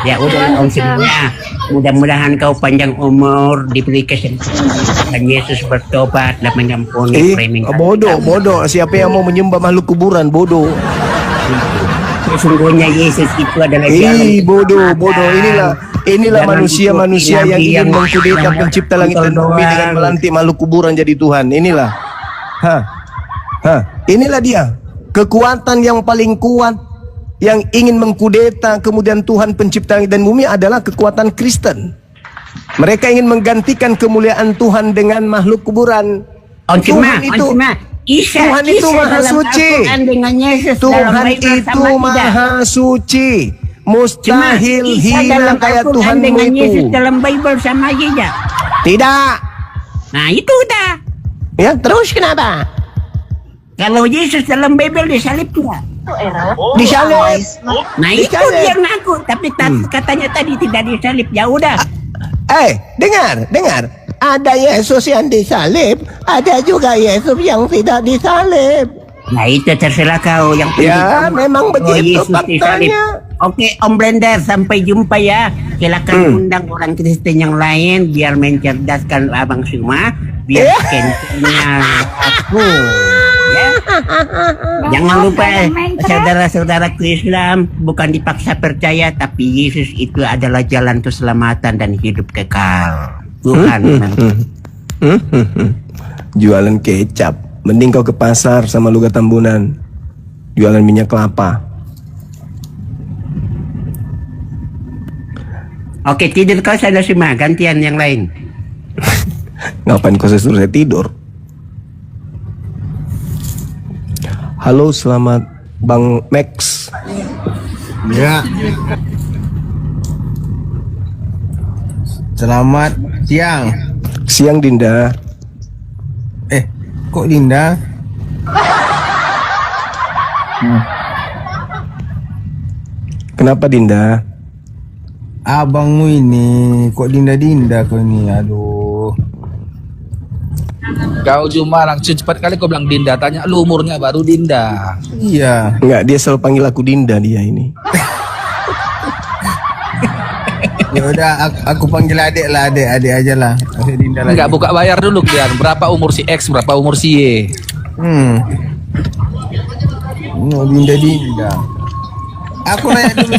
Ya udah om semuanya. Mudah-mudahan kau panjang umur, diberi kesempatan Yesus bertobat dan mengampuni framing. Bodoh. Siapa yang mau menyembah makhluk kuburan? Bodoh. Sesungguhnya Yesus itu adalah jalan Bodoh. keselamatan. Inilah Jangan manusia-manusia ikuti yang nabi ingin yang mengkudeta yang pencipta langit dan bumi dengan doang. melantik makhluk kuburan jadi Tuhan. Inilah. Inilah dia. Kekuatan yang paling kuat yang ingin mengkudeta kemudian Tuhan pencipta langit dan bumi adalah kekuatan Kristen. Mereka ingin menggantikan kemuliaan Tuhan dengan makhluk kuburan. Tuhan itu Tuhan itu maha suci. Tuhan itu maha suci. Mustahil hina kayak Tuhanmu dengan itu. Yesus dalam Bible sama aja. Tidak. Nah itu udah. Ya, terus kenapa? Kalau Yesus dalam Bible disalib enggak? Disalib. Nah itu Disalib. dia ngaku, tapi katanya tadi tidak disalib. Ya udah. Dengar. Ada Yesus yang disalib, ada juga Yesus yang tidak disalib. Nah itu terserah kau yang Ya, memang begitu Yesus disalib. faktanya. Oke Om Blender, sampai jumpa ya. Silakan undang orang Kristen yang lain biar mencerdaskan Abang Suma, biar skennya aku. Ya. Jangan lupa saudara-saudaraku Islam, bukan dipaksa percaya, tapi Yesus itu adalah jalan keselamatan dan hidup kekal. Tuhan. Jualan kecap. Mending kau ke pasar sama Luga Tambunan. Jualan minyak kelapa. Oke, tidur kau sana semua, gantian yang lain. Ngapain kau suruh saya tidur? Halo, selamat Bang Max. Ya. Selamat siang. Siang Dinda. Kok Dinda? Kenapa Dinda? Abangmu ini kok Dinda-Dinda kau ini, aduh. Kau cuma langsung cepat kali kau bilang Dinda, tanya lu umurnya baru Dinda. Iya. Enggak, dia selalu panggil aku Dinda dia ini. Ya udah, aku panggil adik lah, adik aja lah. Adik Dinda lagi. Enggak buka bayar dulu kalian. Berapa umur si X, berapa umur si Y? Dinda. Aku nanya dulu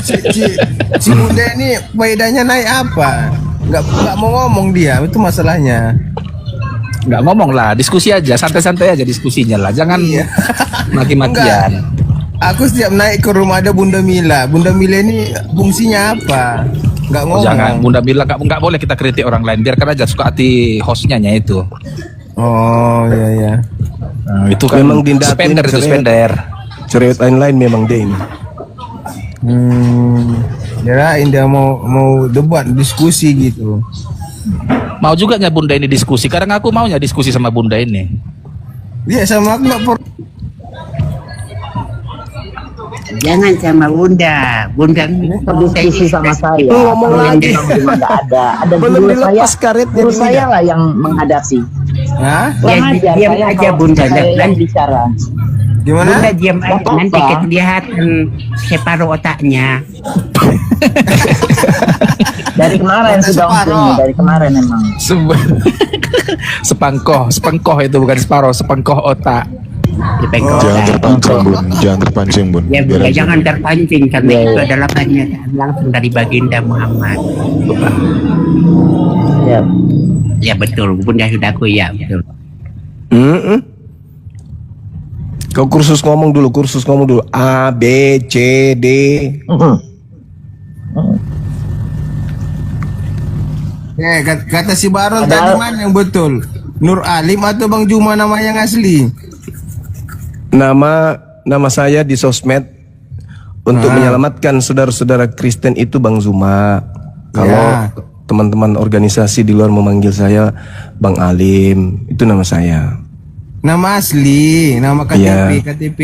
si Bunda ini faedahnya naik apa? Nggak mau ngomong dia, itu masalahnya. Enggak ngomong lah, diskusi aja, santai-santai aja diskusinya lah. Jangan maki-makian. Aku setiap naik ke rumah ada Bunda Mila. Bunda Mila ini fungsinya apa? Nggak ngomong. Jangan, Bunda bilang nggak boleh kita kritik orang lain. Biarkan aja suka hati hostnya itu. Oh iya. Nah, itu kan Memang Dinda spender itu spender. Cerewet lain-lain memang dia ini. Kirain dia mau debat diskusi gitu. Mau juga nggak Bunda ini diskusi? Kadang aku maunya diskusi sama Bunda ini. Iya sama aku nggak perlu. Jangan sama Bunda. Bunda Berdiskusi sama saya. Ngomong lagi. Nggak ada. Ada Belum guru dilepas saya. karetnya Guru di saya lah yang menghadapi. Hah? Ya, Kurang ajar diam saya aja kalau Bunda. saya yang Nanti bicara. Gimana? Bunda diam aja. apa-apa. Nanti kelihatan separuh otaknya. Dari kemarin sudah separoh. dari kemarin emang. Sepangkoh itu bukan separoh, sepangkoh otak. Separuh Jangan otak. terpancing bun, jangan terpancing bun. Ya, Biar Bunda, aja. jangan terpancing karena itu adalah pernyataan langsung dari baginda Muhammad. Ya. Ya betul, Bunda sudah aku ya betul. Kau kursus ngomong dulu. A, B, C, D. Kata si Baron tadi mana yang betul? Nur Alim atau Bang Juma nama yang asli? Nama saya di sosmed untuk menyelamatkan saudara-saudara Kristen itu Bang Zuma. Kalau teman-teman organisasi di luar memanggil saya Bang Alim, itu nama saya. Nama asli, nama KTP, Iya. KTP.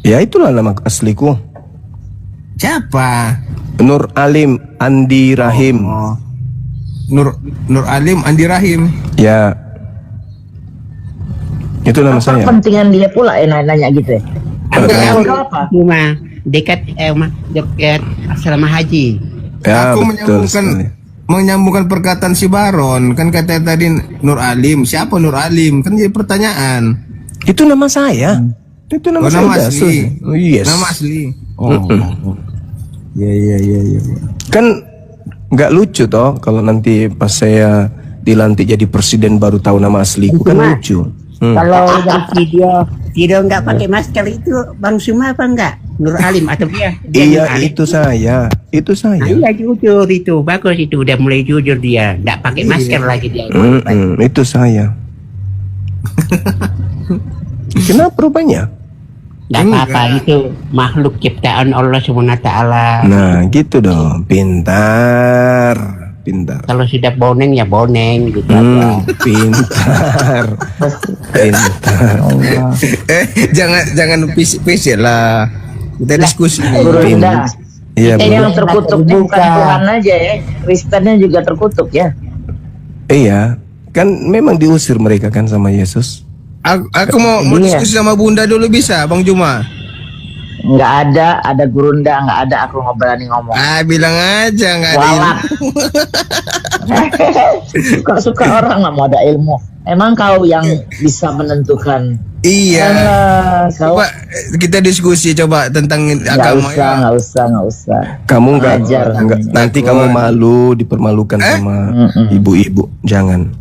Ya itulah nama asliku. Siapa? Nur Alim Andi Rahim. Nur Alim Andi Rahim. Ya. Itu nama Apa saya. kepentingan dia pula nanya gitu ya? Apa? Cuma dekat asrama haji. Ya, Aku betul sekali. menyambungkan perkataan si Baron, kan kata tadi Nur Alim. Siapa Nur Alim? Kan jadi pertanyaan. Itu nama saya. Itu nama saya. Nama dah. asli. Oh, yes. Nama asli. Oh. Iya. Kan nggak lucu toh kalau nanti pas saya dilantik jadi presiden baru tahu nama asliku, kan Cuma, lucu. Kalau yang video nggak pakai masker itu Bang Suma apa enggak? Nur Alim atau dia? Iya, Nur Alim. itu saya. Itu Nah, saya. iya jujur itu, bagus itu udah mulai jujur dia, nggak pakai masker lagi dia. Itu saya. Kenapa rupanya? Nggak apa-apa itu makhluk ciptaan Allah SWT. Nah, gitu dong. Pintar. Kalau sudah boneng ya boneng gitu aja. Pintar. Jangan PC lah. Kita diskusi. Guru Dinda. Iya, Yang terkutuk bukan Tuhan aja ya, Kristennya juga terkutuk ya. Iya, kan memang diusir mereka kan sama Yesus. Aku mau diskusi sama Bunda dulu bisa, Bang Juma? Nggak ada Gurunda, nggak ada, aku nggak berani ngomong. Bilang aja nggak ada. Walat. Suka orang nggak mau ada ilmu. Emang kau yang bisa menentukan. Iya. Kau Coba kita diskusi coba tentang agama. nggak usah. Kamu nggak, Ajar nanti kamu malu, dipermalukan sama ibu-ibu. Jangan.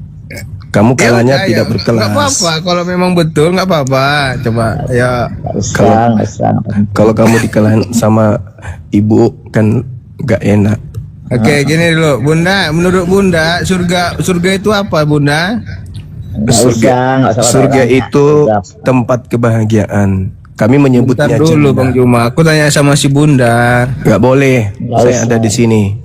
Kamu kalahnya tidak berkelas. Nggak apa-apa, kalau memang betul nggak apa-apa. Coba ya. nggak usah. Kalau kamu dikalahin sama ibu kan nggak enak. Oke, gini dulu, Bunda. Menurut Bunda, surga itu apa, Bunda? Surga itu tempat kebahagiaan. Kami menyebutnya Bentar dulu, jannah. Bang Juma. Aku tanya sama si Bunda. Nggak boleh. Saya ada di sini.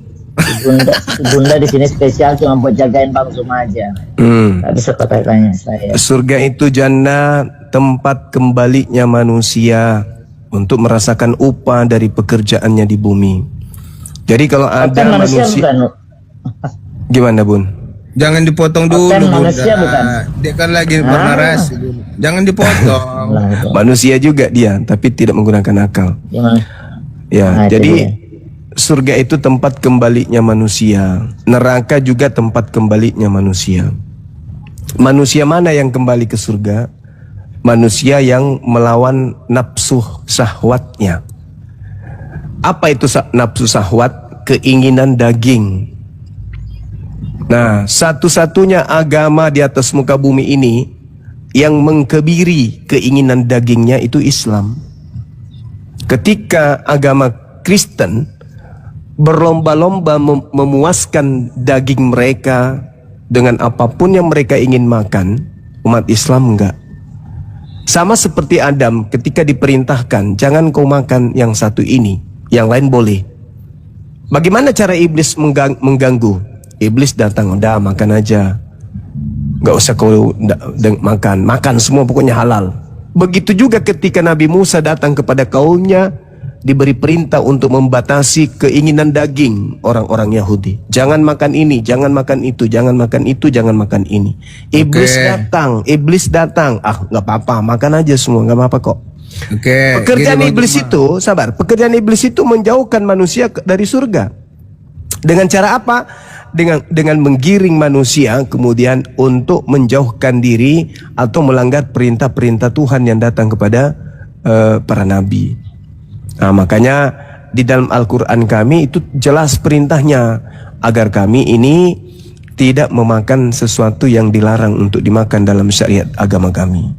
Bunda di sini spesial cuma buat jagain Bang Zuma aja. Nggak bisa tanya saya. Surga itu jannah, tempat kembalinya manusia untuk merasakan upah dari pekerjaannya di bumi. Jadi kalau ada Otak manusia bukan? gimana Bun? Jangan dipotong dulu, Otak Bunda. manusia bukan? Dia kan lagi bernarasi. Bunda. Jangan dipotong. Manusia juga dia, tapi tidak menggunakan akal. Gimana? Ya, Nah, itu jadi dia. surga itu tempat kembalinya manusia, neraka juga tempat kembalinya manusia. Manusia mana yang kembali ke surga? Manusia yang melawan nafsu syahwatnya. Apa itu nafsu syahwat? Keinginan daging. Nah, satu-satunya agama di atas muka bumi ini yang mengkebiri keinginan dagingnya itu Islam. Ketika agama Kristen berlomba-lomba memuaskan daging mereka dengan apapun yang mereka ingin makan, umat Islam enggak. Sama seperti Adam ketika diperintahkan, jangan kau makan yang satu ini, yang lain boleh. Bagaimana cara iblis mengganggu? Iblis datang, udah makan aja, nggak usah kau makan semua, pokoknya halal. Begitu juga ketika Nabi Musa datang kepada kaumnya, diberi perintah untuk membatasi keinginan daging orang-orang Yahudi. Jangan makan ini, jangan makan itu, jangan makan itu, jangan makan ini. Iblis datang. Ah, nggak apa-apa, makan aja semua, nggak apa-apa kok. Pekerjaan iblis itu, sabar. Pekerjaan iblis itu menjauhkan manusia dari surga. Dengan cara apa? Dengan menggiring manusia kemudian untuk menjauhkan diri atau melanggar perintah-perintah Tuhan yang datang kepada para nabi. Nah, makanya di dalam Al-Quran kami itu jelas perintahnya agar kami ini tidak memakan sesuatu yang dilarang untuk dimakan dalam syariat agama kami.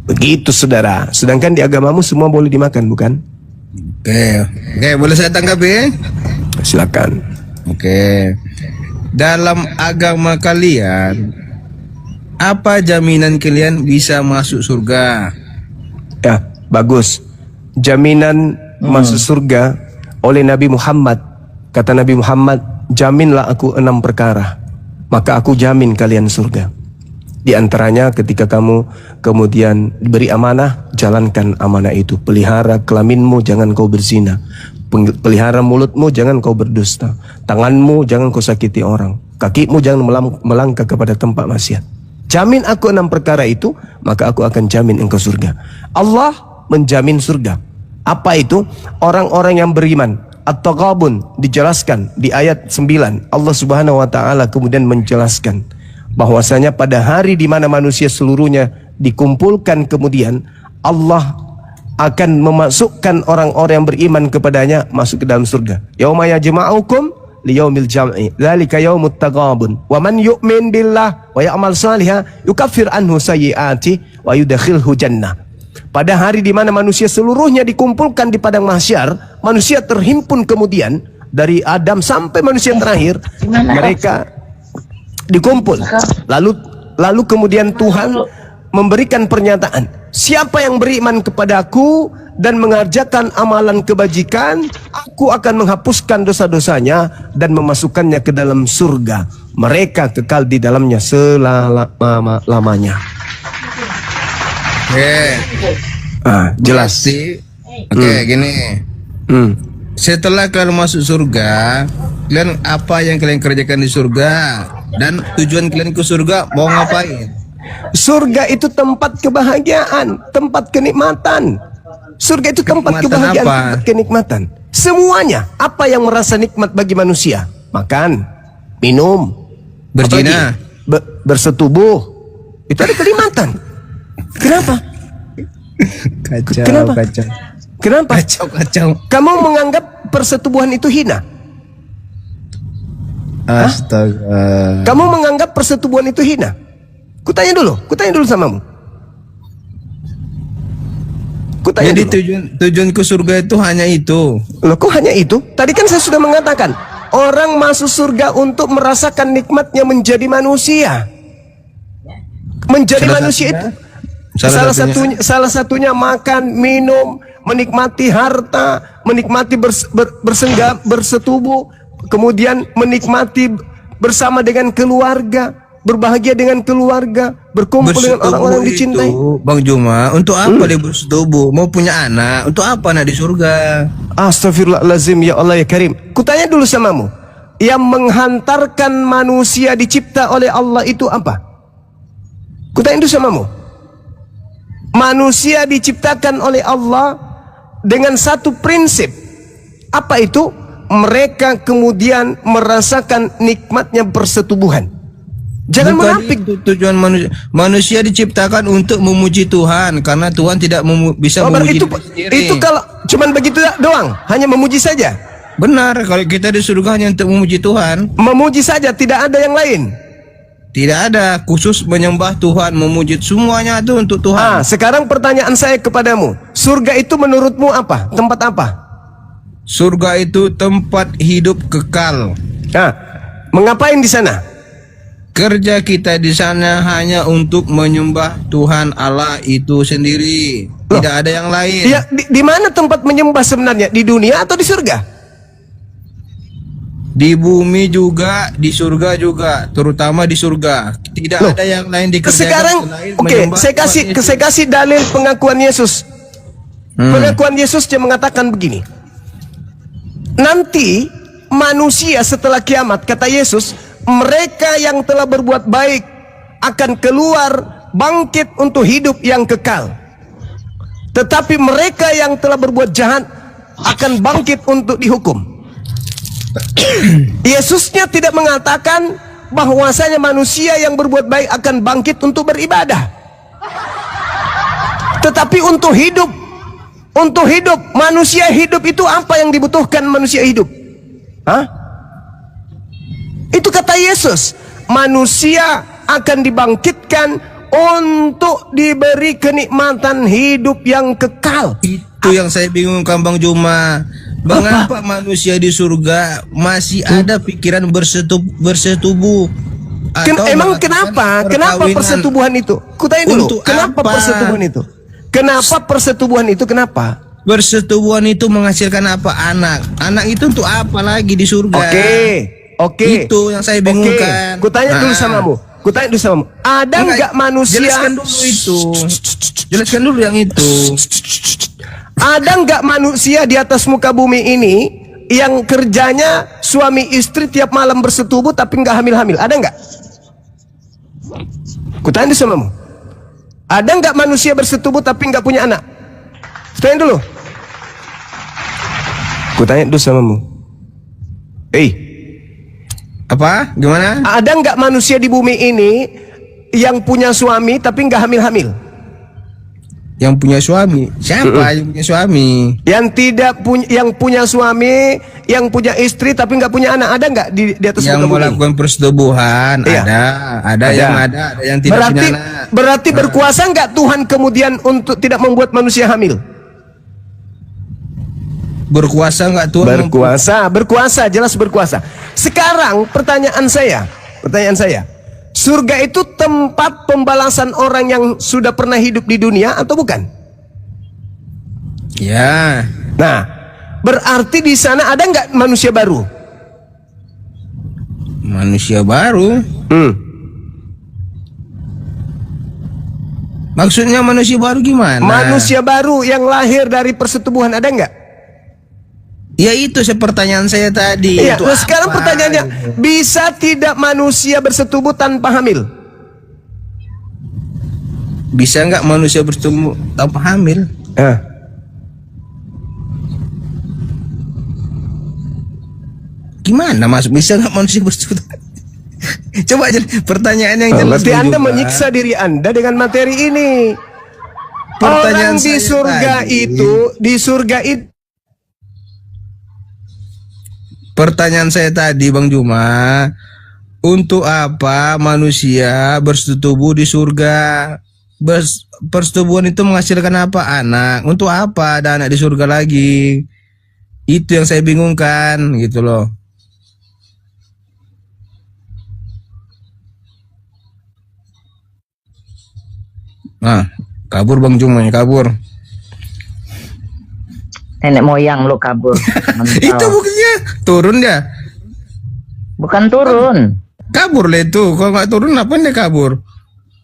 Begitu saudara. Sedangkan di agamamu semua boleh dimakan, bukan? Oke, boleh saya tanggapi? Silakan. Oke. Dalam agama kalian, apa jaminan kalian bisa masuk surga? Ya, bagus. Jaminan masuk surga oleh Nabi Muhammad. Kata Nabi Muhammad, jaminlah aku 6 perkara, maka aku jamin kalian surga. Di antaranya ketika kamu kemudian diberi amanah, jalankan amanah itu. Pelihara kelaminmu, jangan kau berzina. Pelihara mulutmu, jangan kau berdusta. Tanganmu, jangan kau sakiti orang. Kakimu, jangan melangkah kepada tempat maksiat. Jamin aku 6 perkara itu, maka aku akan jamin engkau surga. Allah menjamin surga. Apa itu? Orang-orang yang beriman. At-Taghabun dijelaskan di ayat 9. Allah Subhanahu wa taala kemudian menjelaskan bahwasanya pada hari di mana manusia seluruhnya dikumpulkan, kemudian Allah akan memasukkan orang-orang yang beriman kepadanya masuk ke dalam surga. Yauma yajma'ukum liyaumil jam'i dzalika yaumut taghabun wa man yu'min billah wa ya'mal shalihan yukaffir anhu sayyi'ati wa yudkhilhu jannah. Pada hari di mana manusia seluruhnya dikumpulkan di padang mahsyar, manusia terhimpun kemudian dari Adam sampai manusia terakhir, mereka dikumpul. Lalu kemudian Tuhan memberikan pernyataan, siapa yang beriman kepadaku dan mengerjakan amalan kebajikan, aku akan menghapuskan dosa-dosanya dan memasukkannya ke dalam surga. Mereka kekal di dalamnya selama-lamanya. Jelas sih. Gini. Setelah kalian masuk surga, kalian apa yang kalian kerjakan di surga? Dan tujuan kalian ke surga mau ngapain? Surga itu tempat kebahagiaan, tempat kenikmatan. Surga itu tempat kebahagiaan, tempat kenikmatan. Semuanya. Apa yang merasa nikmat bagi manusia? Makan, minum, berzina, bersetubuh. Itu ada kenikmatan. Kenapa? Kenapa? Kacau. Kamu menganggap persetubuhan itu hina? Astaga. Kamu menganggap persetubuhan itu hina? Kutanya dulu samamu. Jadi tujuan ke surga itu hanya itu. Loh, kok hanya itu? Tadi kan saya sudah mengatakan, orang masuk surga untuk merasakan nikmatnya menjadi manusia. Menjadi manusia itu salah satunya makan, minum, menikmati harta, menikmati bersetubuh, kemudian menikmati bersama dengan keluarga, berbahagia dengan keluarga, berkumpul dengan orang-orang yang dicintai. itu, Bang Juma, untuk apa dia bersetubuh? Mau punya anak, untuk apa anak di surga? Astagfirullahalazim, ya Allah ya Karim. Kutanya dulu samamu, yang menghantarkan manusia dicipta oleh Allah itu apa? Kutanya dulu samamu. Manusia diciptakan oleh Allah dengan satu prinsip. Apa itu? Mereka kemudian merasakan nikmatnya persetubuhan. Jangan Bukan menapik. itu tujuan manusia. Manusia diciptakan untuk memuji Tuhan, karena Tuhan tidak bisa memuji itu, diri sendiri. itu kalau cuman begitu doang, hanya memuji saja. Benar, kalau kita di surga hanya untuk memuji Tuhan. Memuji saja, tidak ada yang lain. Tidak ada khusus menyembah Tuhan, memuji, semuanya itu untuk Tuhan. Sekarang pertanyaan saya kepadamu, surga itu menurutmu apa? Tempat apa? Surga itu tempat hidup kekal. Mengapain di sana? Kerja kita di sana hanya untuk menyembah Tuhan Allah itu sendiri. Tidak ada yang lain. Ya, di mana tempat menyembah sebenarnya? Di dunia atau di surga? Di bumi juga, di surga juga, terutama di surga. Tidak ada yang lain dikerjakan Sekarang, selain oke, menyembah saya Tuhan kasih dalil pengakuan Yesus. Pengakuan Yesus yang mengatakan begini. Nanti manusia setelah kiamat, kata Yesus, mereka yang telah berbuat baik akan keluar bangkit untuk hidup yang kekal. Tetapi mereka yang telah berbuat jahat akan bangkit untuk dihukum. Yesusnya tidak mengatakan bahwasanya manusia yang berbuat baik akan bangkit untuk beribadah. Tetapi untuk hidup, manusia hidup itu apa yang dibutuhkan manusia hidup? Itu kata Yesus, manusia akan dibangkitkan untuk diberi kenikmatan hidup yang kekal. Itu yang saya bingungkan Bang Juma. Mengapa manusia di surga masih ada pikiran bersetubuh? Emang kenapa? Kenapa persetubuhan itu? Kutanya dulu, kenapa persetubuhan itu? Kenapa persetubuhan itu? Kenapa? Bersetubuhan itu menghasilkan apa? Anak. Anak itu untuk apa lagi di surga? Oke. Itu yang saya bingungkan. Kutanya dulu samamu. Ada nggak manusia? Jelaskan dulu itu. Jelaskan dulu yang itu. Ada nggak manusia di atas muka bumi ini yang kerjanya suami istri tiap malam bersetubuh tapi nggak hamil-hamil? Ada nggak? Kutanya dulu samamu. Ada nggak manusia bersetubuh tapi nggak punya anak? Tanya dulu. Kutanya dulu samamu. Apa? Gimana? Ada nggak manusia di bumi ini yang punya suami tapi nggak hamil-hamil? Yang punya suami? Siapa yang punya suami? Yang tidak punya, yang punya suami, yang punya istri tapi nggak punya anak, ada nggak di atas yang muka bumi? melakukan persetubuhan? Iya. Ada yang tidak punya anak. Berarti berkuasa nggak Tuhan kemudian untuk tidak membuat manusia hamil? Berkuasa nggak Tuhan? Berkuasa, jelas berkuasa. Sekarang pertanyaan saya, surga itu tempat pembalasan orang yang sudah pernah hidup di dunia atau bukan? Ya. Nah, berarti di sana ada nggak manusia baru? Manusia baru? Maksudnya manusia baru gimana? Manusia baru yang lahir dari persetubuhan ada nggak? Ya itu pertanyaan saya tadi. Iya, Untuk nah sekarang apa? pertanyaannya, bisa tidak manusia bersetubuh tanpa hamil? Bisa nggak manusia bersetubuh tanpa hamil? Gimana masuk? Bisa nggak manusia bersetubuh? Coba pertanyaan yang jelas. Berarti Anda juga. menyiksa diri Anda dengan materi ini. Pertanyaan Orang di saya surga tadi. di surga itu. Pertanyaan saya tadi Bang Juma, untuk apa manusia bersetubuh di surga? Persetubuhan itu menghasilkan apa? Anak. Untuk apa ada anak di surga lagi? Itu yang saya bingungkan gitu loh. Nah, kabur Bang Juma, kabur. Nenek moyang lo kabur. Itu buktinya turun dia. Bukan turun. Kabur lah itu. Kalau nggak turun apa dia kabur?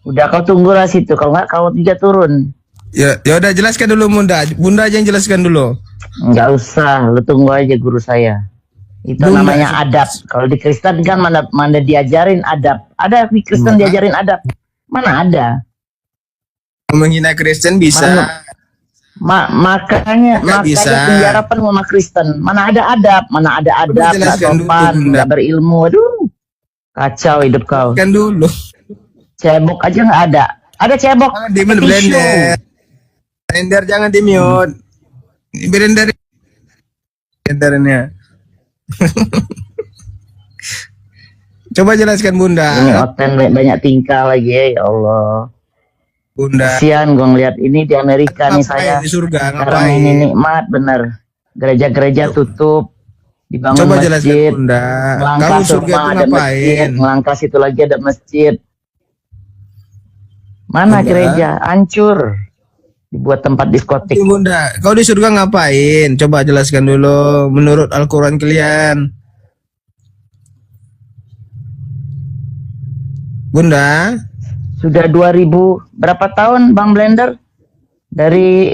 Udah kau tunggulah situ, kalau nggak kau 3 turun. Ya, ya udah jelaskan dulu Bunda. Bunda aja yang jelaskan dulu. Nggak usah, lu tunggu aja guru saya. Itu Bunda, namanya adab. Kalau di Kristen kan mana diajarin adab. Ada di Kristen diajarin adab? Mana ada? Menghina Kristen bisa. Makanya bisa. penjara penuh sama Kristen. Mana ada adab? Mana ada adab? Nggak jelaskan dulu, sopan, Bunda. nggak berilmu. Aduh, kacau hidup kau. Kan dulu. Cebok aja nggak ada. Ada cebok. Jangan di tisu. blender. Blender jangan di mute. Blender. Blendernya. Coba jelaskan Bunda. Ini Oten banyak tingkah lagi ya Allah. Bunda. Kasihan gue ngeliat ini di Amerika nih Ngapain saya. di surga? Sekarang Ngapain? ini nikmat bener. Gereja-gereja tutup. Dibangun Coba jelaskan masjid. Bunda. Melangkah Kamu surga rumah itu ada masjid. ngapain? Melangkah situ lagi ada masjid. Mana Bunda. gereja? Hancur. Dibuat tempat diskotik. Bunda, kau di surga ngapain? Coba jelaskan dulu menurut Al-Quran kalian. Bunda, Sudah 2000 berapa tahun Bang Blender? Dari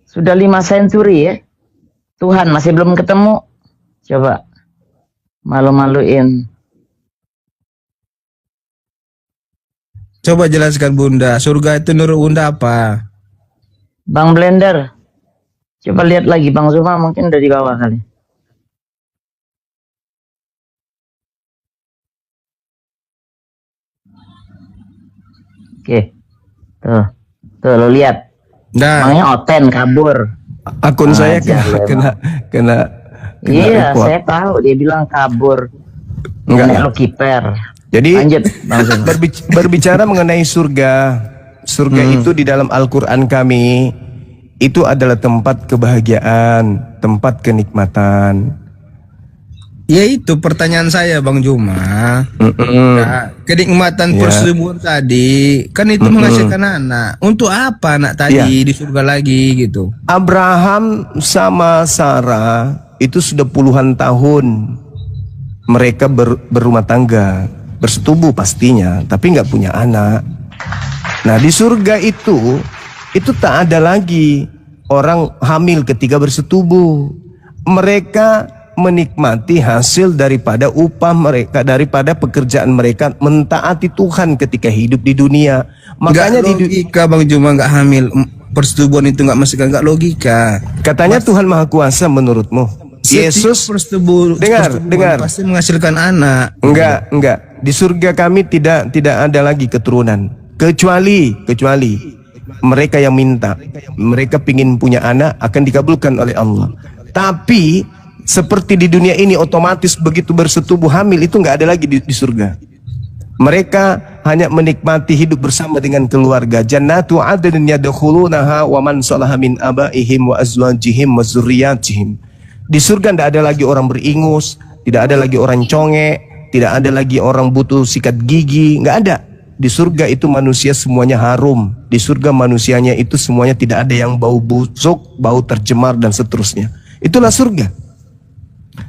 sudah 5 century ya. Tuhan masih belum ketemu. Coba malu-maluin. coba jelaskan Bunda, surga itu menurut Bunda apa? Bang Blender. Coba lihat lagi Bang Zuma mungkin udah di bawah kali. Oke. Tuh. Tuh lo lihat. Nah, Emangnya Oten kabur. Akun saya Ajar lu kena kena Iya, report. saya tahu dia bilang kabur. Enggak. Nenek lo kiper. Jadi Lanjut, Bang Zuma. berbicara mengenai surga, surga itu di dalam Al-Quran kami itu adalah tempat kebahagiaan, tempat kenikmatan. ya itu pertanyaan saya Bang Juma. Nah, kenikmatan Ya. persetubuhan tadi kan itu menghasilkan anak. Untuk apa anak tadi Ya. di surga lagi gitu? Abraham sama Sarah itu sudah puluhan tahun mereka berumah tangga, bersetubuh pastinya, tapi nggak punya anak. Nah di surga itu tak ada lagi orang hamil ketika bersetubuh. Mereka menikmati hasil daripada upah mereka, daripada pekerjaan mereka, mentaati Tuhan ketika hidup di dunia. Makanya Nggak logika Bang Juma nggak hamil. Persetubuhan itu nggak masuk, nggak logika. katanya Tuhan Maha Kuasa menurutmu. Yesus dengar. pasti menghasilkan anak. Enggak. Di surga kami tidak ada lagi keturunan. Kecuali mereka yang minta. Mereka pingin punya anak akan dikabulkan oleh Allah. Tapi seperti di dunia ini otomatis begitu bersetubuh hamil itu enggak ada lagi di surga. Mereka hanya menikmati hidup bersama dengan keluarga. Jannatu adnin yadkhulunaha wa man salaha min abaihim wa azwajihim wa dzurriyyatihim. Di surga tidak ada lagi orang beringus, tidak ada lagi orang conge, tidak ada lagi orang butuh sikat gigi, nggak ada. Di surga itu manusia semuanya harum. Di surga manusianya itu semuanya tidak ada yang bau busuk, bau tercemar dan seterusnya. Itulah surga.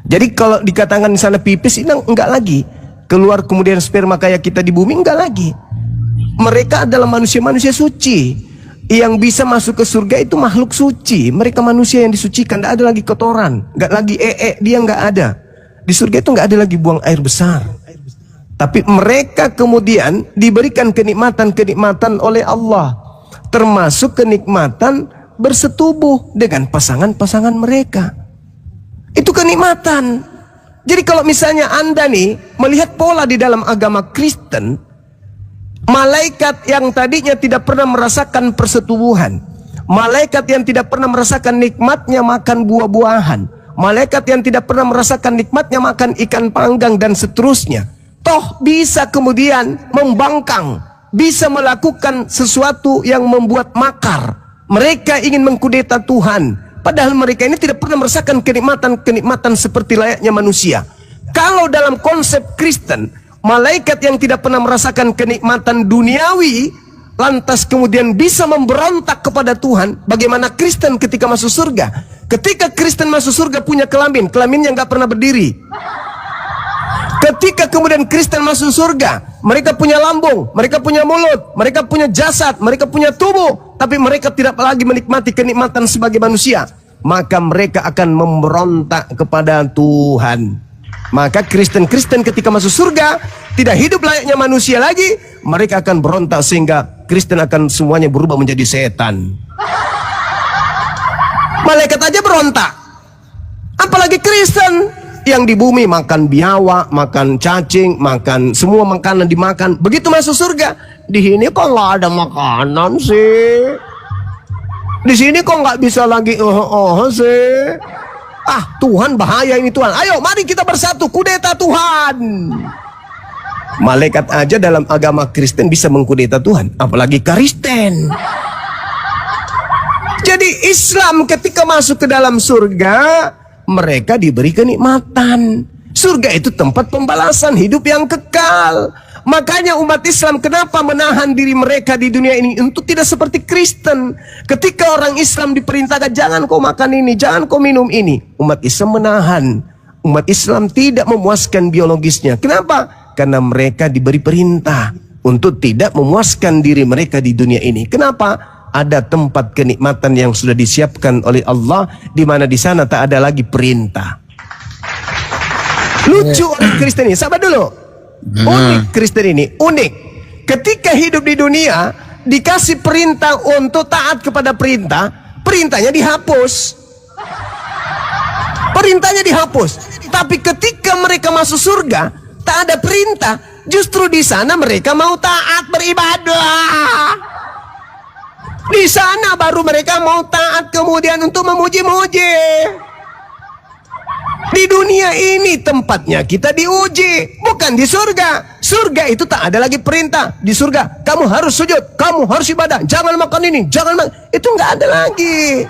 Jadi kalau dikatakan di sana pipis, ini enggak lagi. Keluar kemudian sperma kayak kita di bumi, enggak lagi. Mereka adalah manusia-manusia suci. Yang bisa masuk ke surga itu makhluk suci. Mereka manusia yang disucikan. Tidak ada lagi kotoran, nggak lagi dia nggak ada. Di surga itu nggak ada lagi buang air besar. Tapi mereka kemudian diberikan kenikmatan-kenikmatan oleh Allah, termasuk kenikmatan bersetubuh dengan pasangan-pasangan mereka. Itu kenikmatan. Jadi kalau misalnya Anda nih melihat pola di dalam agama Kristen, malaikat yang tadinya tidak pernah merasakan persetubuhan, malaikat yang tidak pernah merasakan nikmatnya makan buah-buahan, malaikat yang tidak pernah merasakan nikmatnya makan ikan panggang dan seterusnya, toh bisa kemudian membangkang, bisa melakukan sesuatu yang membuat makar. Mereka ingin mengkudeta Tuhan, padahal mereka ini tidak pernah merasakan kenikmatan seperti layaknya manusia. Kalau dalam konsep Kristen, malaikat yang tidak pernah merasakan kenikmatan duniawi lantas kemudian bisa memberontak kepada Tuhan. Bagaimana Kristen ketika masuk surga? Ketika Kristen masuk surga punya kelaminnya nggak pernah berdiri. Ketika kemudian Kristen masuk surga, mereka punya lambung, mereka punya mulut, mereka punya jasad, mereka punya tubuh, tapi mereka tidak lagi menikmati kenikmatan sebagai manusia, maka mereka akan memberontak kepada Tuhan. Maka Kristen-Kristen ketika masuk surga tidak hidup layaknya manusia lagi, mereka akan berontak sehingga Kristen akan semuanya berubah menjadi setan. Malaikat aja berontak, apalagi Kristen yang di bumi makan biawak, makan cacing, makan semua makanan dimakan. Begitu masuk surga, di sini kok nggak ada makanan sih? Di sini kok nggak bisa lagi sih? Ah, Tuhan bahaya ini Tuhan. Ayo mari kita bersatu kudeta Tuhan. Malaikat aja dalam agama Kristen bisa mengkudeta Tuhan, apalagi Kristen. Jadi Islam ketika masuk ke dalam surga, mereka diberi kenikmatan. Surga itu tempat pembalasan hidup yang kekal. Makanya umat Islam kenapa menahan diri mereka di dunia ini untuk tidak seperti Kristen. Ketika orang Islam diperintahkan jangan kau makan ini, jangan kau minum ini, umat Islam menahan. Umat Islam tidak memuaskan biologisnya. Kenapa? Karena mereka diberi perintah untuk tidak memuaskan diri mereka di dunia ini. Kenapa? Ada tempat kenikmatan yang sudah disiapkan oleh Allah, di mana di sana tak ada lagi perintah. Lucu orang Kristen ini, sabar dulu. Unik Kristen ini, unik. Ketika hidup di dunia dikasih perintah untuk taat kepada perintah, perintahnya dihapus. Perintahnya dihapus. Tapi ketika mereka masuk surga, tak ada perintah. Justru di sana mereka mau taat beribadah. Di sana baru mereka mau taat kemudian untuk memuji-muji. Di dunia ini tempatnya kita diuji, bukan di surga. Surga itu tak ada lagi perintah. Di surga kamu harus sujud, kamu harus ibadah, jangan makan ini, jangan makan itu, nggak ada lagi.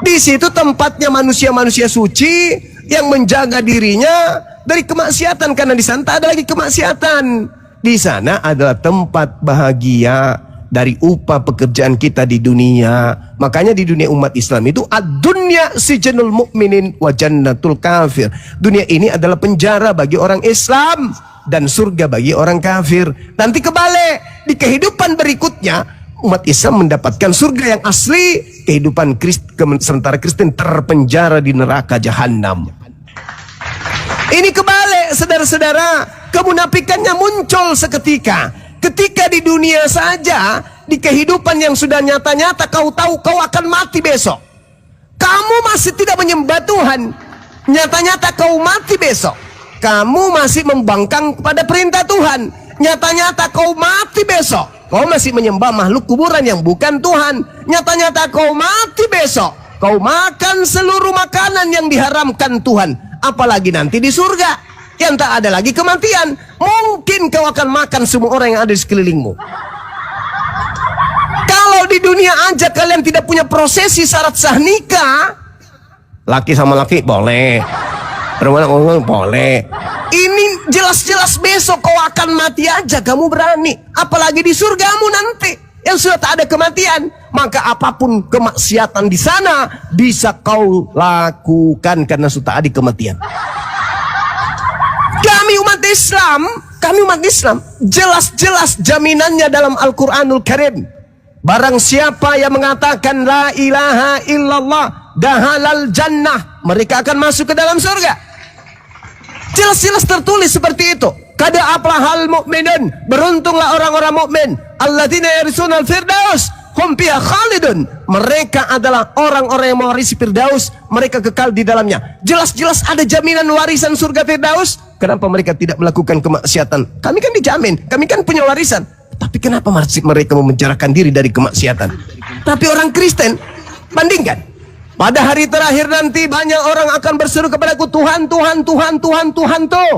Di situ tempatnya manusia-manusia suci yang menjaga dirinya dari kemaksiatan, karena di sana tak ada lagi kemaksiatan. Di sana adalah tempat bahagia dari upah pekerjaan kita di dunia. Makanya di dunia umat Islam itu ad-dunya sijnul mu'minin wa jannatul kafir. Dunia ini adalah penjara bagi orang Islam dan surga bagi orang kafir. Nanti kebalik, di kehidupan berikutnya umat Islam mendapatkan surga yang asli, kehidupan sementara Kristen terpenjara di neraka jahanam. Ini kebalik, saudara-saudara. Kemunafikannya muncul seketika. Ketika di dunia saja, di kehidupan yang sudah nyata-nyata, kau tahu kau akan mati besok. Kamu masih tidak menyembah Tuhan. Nyata-nyata kau mati besok. Kamu masih membangkang kepada perintah Tuhan. Nyata-nyata kau mati besok. Kau masih menyembah makhluk kuburan yang bukan Tuhan. Nyata-nyata kau mati besok. Kau makan seluruh makanan yang diharamkan Tuhan. Apalagi nanti di surga yang tak ada lagi kematian. Mungkin kau akan makan semua orang yang ada di sekelilingmu. Kalau di dunia aja kalian tidak punya prosesi syarat sah nikah, laki sama laki boleh, perempuan boleh. Ini jelas-jelas besok kau akan mati aja kamu berani. Apalagi di surgamu nanti yang sudah tak ada kematian. Maka apapun kemaksiatan di sana bisa kau lakukan karena sudah ada kematian. Kami umat Islam, jelas-jelas jaminannya dalam Al-Quranul Karim. Barang siapa yang mengatakan la ilaha illallah dahalal jannah, mereka akan masuk ke dalam surga. Jelas-jelas tertulis seperti itu. Kada aflahal mu'minun, beruntunglah orang-orang mukmin, alladzina yarisunal firdaus hum fiha khalidun. Mereka adalah orang-orang yang mewarisi Firdaus, mereka kekal di dalamnya. Jelas-jelas ada jaminan warisan surga Firdaus. Kenapa mereka tidak melakukan kemaksiatan? Kami kan dijamin, kami kan punya warisan. Tapi kenapa masih mereka memenjarakan diri dari kemaksiatan? Tapi orang Kristen, bandingkan. Pada hari terakhir nanti banyak orang akan berseru kepadaku, Tuhan, Tuhan, Tuhan, Tuhan, Tuhan tuh.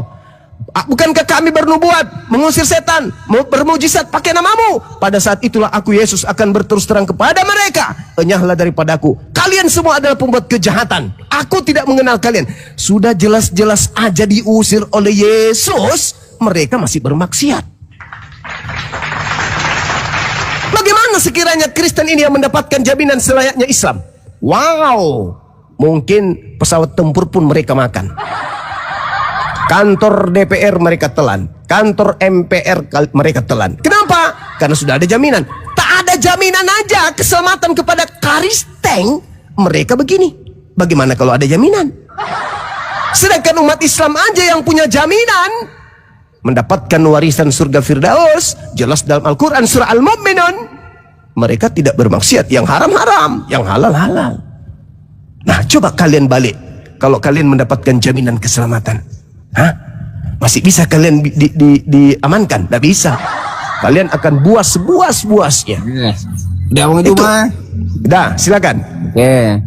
Bukankah kami bernubuat, mengusir setan, bermujizat pakai namamu? Pada saat itulah aku Yesus akan berterus terang kepada mereka, enyahlah daripadaku, kalian semua adalah pembuat kejahatan. Aku tidak mengenal kalian. Sudah jelas-jelas aja diusir oleh Yesus, mereka masih bermaksiat. Bagaimana sekiranya Kristen ini yang mendapatkan jaminan selayaknya Islam? Wow, mungkin pesawat tempur pun mereka makan. Kantor DPR mereka telan, kantor MPR mereka telan. Kenapa? Karena sudah ada jaminan. Tak ada jaminan aja keselamatan kepada Karisteng, mereka begini. Bagaimana kalau ada jaminan? Sedangkan umat Islam aja yang punya jaminan mendapatkan warisan surga Firdaus, jelas dalam Al-Quran surah Al-Mu'minun. Mereka tidak bermaksiat, yang haram-haram, yang halal-halal. Nah, coba kalian balik. Kalau kalian mendapatkan jaminan keselamatan, masih bisa kalian diamankan? Tidak bisa. Kalian akan buas sebuas-buasnya. Udah Bang Juma. Dah, silakan. Oke.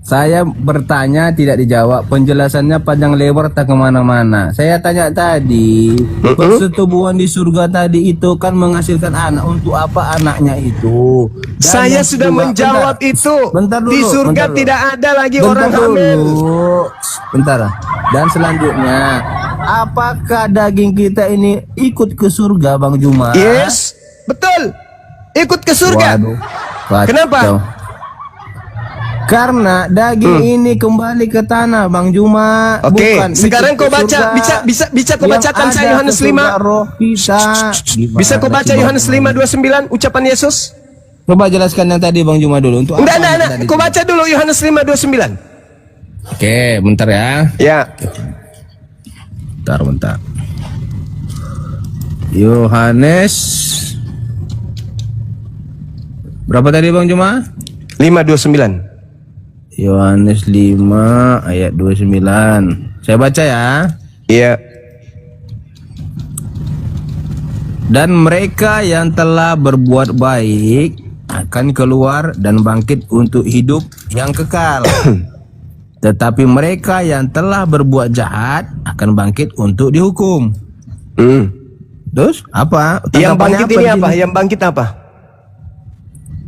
Saya bertanya tidak dijawab, penjelasannya panjang lebar tak kemana-mana. Saya tanya tadi, persetubuhan di surga tadi itu kan menghasilkan anak. Untuk apa anaknya itu? Dan Saya yang sudah kedua, menjawab itu. bentar dulu, Di surga bentar dulu. tidak ada lagi Bentar orang dulu. hamil. Bentar. Dan selanjutnya, apakah daging kita ini ikut ke surga, Bang Juma? Yes, betul. Ikut ke surga. Waduh, kacau. Kenapa? Karena daging ini kembali ke tanah, Bang Juma. Oke, Bukan sekarang ikut kau ke baca, surga bisa kau yang bacakan saya ada Yohanes ke surga 5. roh kita. Bisa kau baca Yohanes 5:29 ucapan Yesus? Coba jelaskan yang tadi Bang Juma dulu. Untuk Enggak, apa enggak. tadi? Kau baca dulu Yohanes 5:29. Oke, bentar ya. Ya. Bentar. Yohanes berapa tadi Bang Juma? 5:29. Yohanes 5 ayat 29. Saya baca ya. Iya. Dan mereka yang telah berbuat baik akan keluar dan bangkit untuk hidup yang kekal. Tetapi mereka yang telah berbuat jahat akan bangkit untuk dihukum. Terus apa? Yang Tanggapannya bangkit ini di apa? sini? Yang bangkit apa?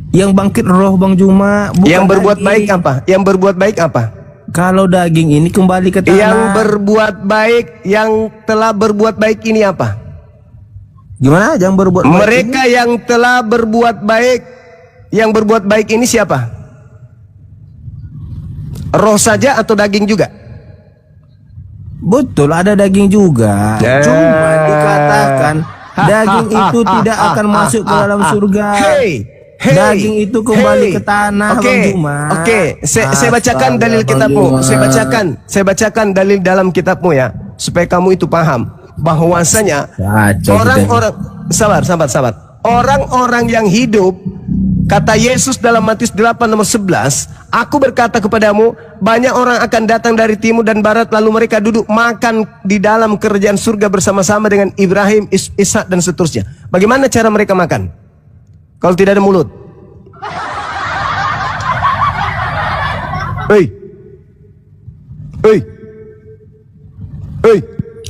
Yang bangkit roh Bang Juma. Bukan Yang berbuat daging. baik apa? Yang berbuat baik apa? Kalau daging ini kembali ke tanah. Yang berbuat baik, yang telah berbuat baik ini apa? Gimana? Yang berbuat baik Mereka ini? yang telah berbuat baik, yang berbuat baik ini siapa? Roh saja atau daging juga? Betul, ada daging juga. Cuma dikatakan daging itu tidak akan masuk ke dalam surga. Daging itu kembali ke tanah, Bang Juma. Oke, saya bacakan Astaga, dalil Bang kitabmu. Juma. Saya bacakan dalil dalam kitabmu ya, supaya kamu itu paham bahwasanya Kacau orang-orang sabar. Orang-orang yang hidup, kata Yesus dalam Matius 8:11, aku berkata kepadamu, banyak orang akan datang dari timur dan barat, lalu mereka duduk makan di dalam kerajaan surga bersama-sama dengan Ibrahim, Ishak dan seterusnya. Bagaimana cara mereka makan kalau tidak ada mulut? Hei.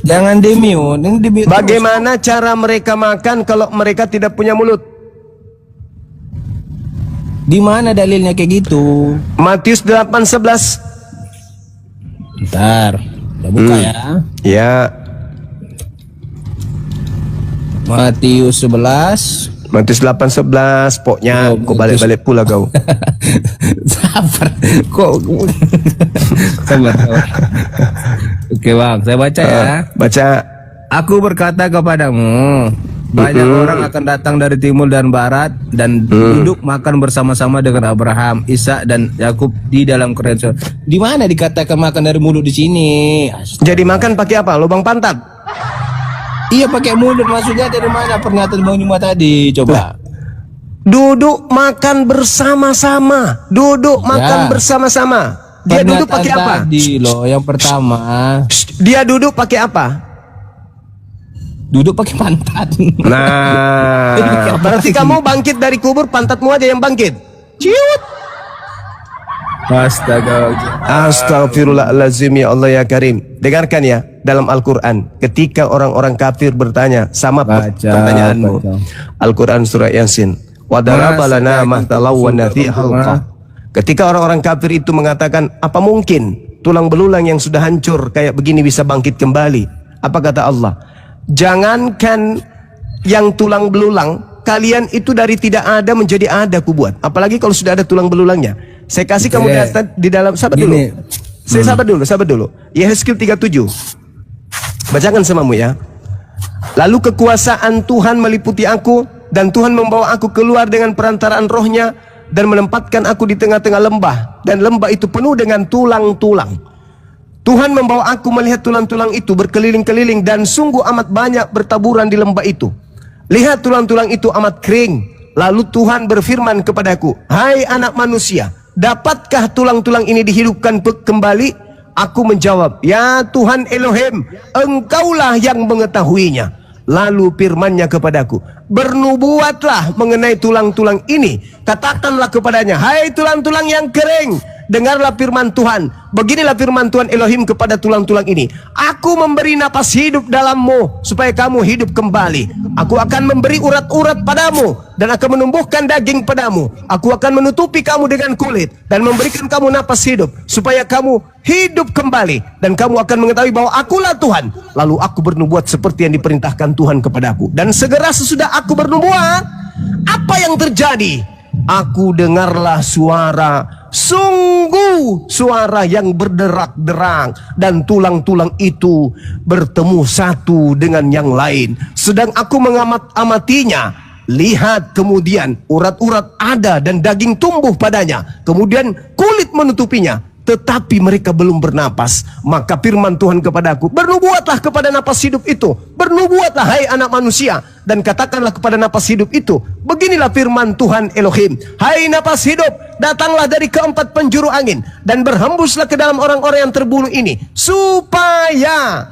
Jangan di-mute, ini di-mute terus. Bagaimana cara mereka makan kalau mereka tidak punya mulut? Di mana dalilnya kayak gitu? Matius 8:11. Bentar, udah buka ya. Ya, Matius 11. Matius 8:11. Pokoknya kau balik-balik pula kau. Sabar. Kok sabar. Oke Bang, saya baca ya. Baca. Aku berkata kepadamu, banyak orang akan datang dari timur dan barat dan duduk makan bersama-sama dengan Abraham, Ishak dan Yakub di dalam kerajaan. Di mana dikatakan makan dari mulut di sini? Jadi makan pakai apa? Lubang pantat. Iya pakai mulut, maksudnya dari mana pernyataan Bang Juma tadi? Coba. Duduk makan bersama-sama. Duduk makan bersama-sama. Dia duduk pakai apa? Tadi loh, yang pertama. Dia duduk pakai apa? Duduk pakai pantat. Nah, berarti kamu bangkit dari kubur, pantatmu aja yang bangkit. Ciut. Astaga. Astagfirullahaladzim, ya Allah ya Karim. Dengarkan ya, dalam Al-Quran, ketika orang-orang kafir bertanya, sama pertanyaanmu. Al-Quran surah Yasin. Wadaraba lana mahtalau wa nathi halqa. Ketika orang-orang kafir itu mengatakan, apa mungkin tulang belulang yang sudah hancur kayak begini bisa bangkit kembali? Apa kata Allah? Jangankan yang tulang belulang, kalian itu dari tidak ada menjadi ada ku buat. Apalagi kalau sudah ada tulang belulangnya. Saya kasih kamu data di dalam, sabar dulu. Saya sabar dulu. Yehezkiel 37. Bacakan samamu ya. Lalu kekuasaan Tuhan meliputi aku, dan Tuhan membawa aku keluar dengan perantaraan rohnya, dan menempatkan aku di tengah-tengah lembah, dan lembah itu penuh dengan tulang-tulang. Tuhan membawa aku melihat tulang-tulang itu berkeliling-keliling, dan sungguh amat banyak bertaburan di lembah itu. Lihat, tulang-tulang itu amat kering. Lalu Tuhan berfirman kepadaku, hai anak manusia, dapatkah tulang-tulang ini dihidupkan kembali? Aku menjawab, ya Tuhan Elohim, engkaulah yang mengetahuinya. Lalu firman-Nya kepadaku, bernubuatlah mengenai tulang-tulang ini. Katakanlah kepadanya, hai tulang-tulang yang kering, dengarlah firman Tuhan. Beginilah firman Tuhan Elohim kepada tulang-tulang ini. Aku memberi napas hidup dalammu, supaya kamu hidup kembali. Aku akan memberi urat-urat padamu, dan akan menumbuhkan daging padamu. Aku akan menutupi kamu dengan kulit, dan memberikan kamu napas hidup, supaya kamu hidup kembali. Dan kamu akan mengetahui bahwa akulah Tuhan. Lalu aku bernubuat seperti yang diperintahkan Tuhan kepadaku. Dan segera sesudah aku bernubuat, apa yang terjadi? Aku dengarlah suara, sungguh suara yang berderak-derang, dan tulang-tulang itu bertemu satu dengan yang lain. Sedang aku mengamatinya, lihat kemudian urat-urat ada dan daging tumbuh padanya, kemudian kulit menutupinya, tetapi mereka belum bernapas. Maka firman Tuhan kepadaku, bernubuatlah kepada napas hidup itu, bernubuatlah hai anak manusia, dan katakanlah kepada napas hidup itu, beginilah firman Tuhan Elohim, hai napas hidup, datanglah dari keempat penjuru angin, dan berhembuslah ke dalam orang-orang yang terbunuh ini, supaya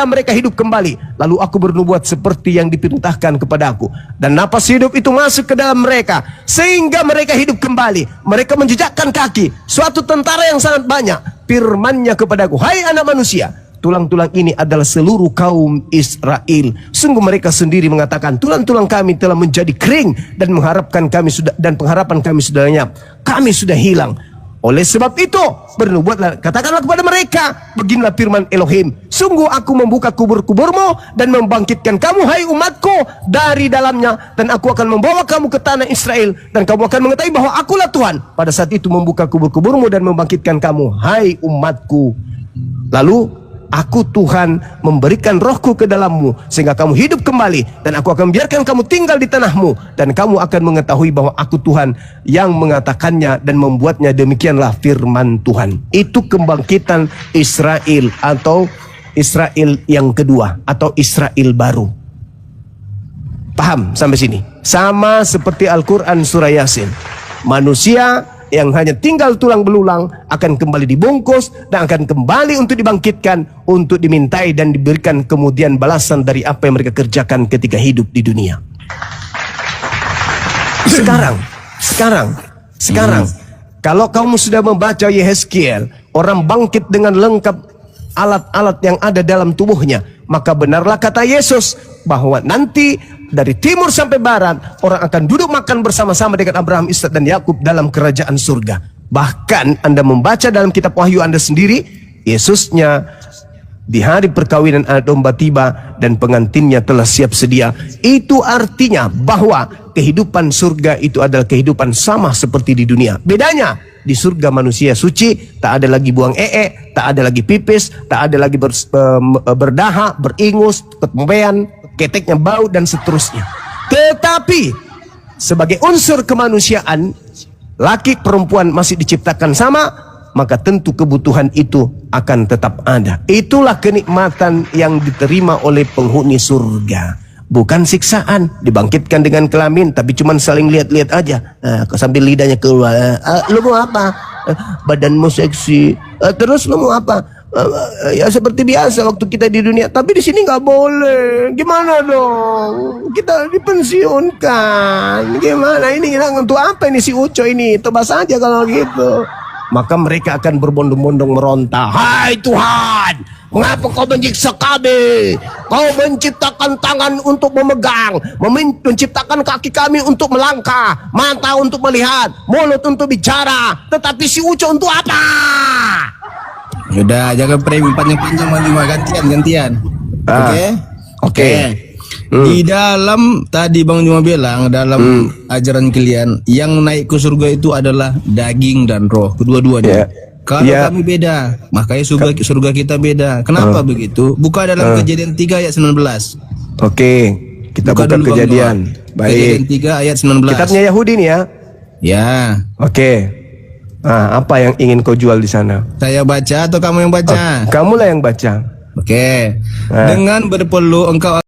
mereka hidup kembali. Lalu aku bernubuat seperti yang diperintahkan kepadaku, dan napas hidup itu masuk ke dalam mereka, sehingga mereka hidup kembali. Mereka menjejakkan kaki, suatu tentara yang sangat banyak. Firman-Nya kepadaku, hai anak manusia, tulang-tulang ini adalah seluruh kaum Israel. Sungguh mereka sendiri mengatakan, tulang-tulang kami telah menjadi kering, dan pengharapan kami sudah lenyap. Kami sudah hilang. Oleh sebab itu, bernubuatlah, katakanlah kepada mereka, beginilah firman Elohim, sungguh aku membuka kubur-kuburmu, dan membangkitkan kamu hai umatku dari dalamnya, dan aku akan membawa kamu ke tanah Israel, dan kamu akan mengetahui bahwa akulah Tuhan. Pada saat itu membuka kubur-kuburmu dan membangkitkan kamu hai umatku. Lalu aku Tuhan memberikan rohku ke dalammu, sehingga kamu hidup kembali, dan aku akan biarkan kamu tinggal di tanahmu, dan kamu akan mengetahui bahwa aku Tuhan yang mengatakannya dan membuatnya. Demikianlah firman Tuhan. Itu kebangkitan Israel, atau Israel yang kedua, atau Israel baru. Paham sampai sini? Sama seperti Al-Quran surah Yasin, manusia yang hanya tinggal tulang belulang akan kembali dibungkus, dan akan kembali untuk dibangkitkan, untuk dimintai dan diberikan kemudian balasan dari apa yang mereka kerjakan ketika hidup di dunia. Sekarang kalau kamu sudah membaca Yehezkiel, orang bangkit dengan lengkap alat-alat yang ada dalam tubuhnya, maka benarlah kata Yesus bahwa nanti dari timur sampai barat orang akan duduk makan bersama-sama dengan Abraham, Ishak dan Yakub dalam kerajaan surga. Bahkan Anda membaca dalam kitab Wahyu Anda sendiri, Yesusnya di hari perkawinan anak domba tiba, dan pengantinnya telah siap sedia. Itu artinya bahwa kehidupan surga itu adalah kehidupan sama seperti di dunia. Bedanya, di surga manusia suci, tak ada lagi buang tak ada lagi pipis, tak ada lagi berdahak, beringus, ketempean, keteknya bau, dan seterusnya. Tetapi sebagai unsur kemanusiaan, laki perempuan masih diciptakan sama, maka tentu kebutuhan itu akan tetap ada. Itulah kenikmatan yang diterima oleh penghuni surga, bukan siksaan. Dibangkitkan dengan kelamin, tapi cuman saling lihat-lihat aja, sambil lidahnya keluar. Lu mau apa? Badanmu seksi. Terus lu mau apa? Ya seperti biasa waktu kita di dunia, tapi di sini nggak boleh. Gimana dong? Kita dipensiunkan. Gimana ini? Untuk apa ini si Uco ini? Tebas aja kalau gitu. Maka mereka akan berbondong-bondong meronta, hai Tuhan, mengapa kau menyiksa kami? Kau menciptakan tangan untuk memegang, menciptakan kaki kami untuk melangkah, mata untuk melihat, mulut untuk bicara, tetapi si Uco untuk apa? Udah, jaga frame panjang-panjang, cuma gantian. Oke. Di dalam tadi Bang Juma bilang, dalam ajaran kalian yang naik ke surga itu adalah daging dan roh, kedua-duanya. Kalau Ya. kami beda, makanya surga kita beda. Kenapa begitu? Buka dalam Kejadian 3 ayat 19. Oke, kita buka dulu, Bang Kejadian. Noah. Kejadian Baik. 3 ayat 19. Kitabnya Yahudi nih ya. Ya, Oke. Nah, apa yang ingin kau jual di sana? saya baca atau kamu yang baca? Kamulah yang baca. Oke. Ah. Dengan berpeluh engkau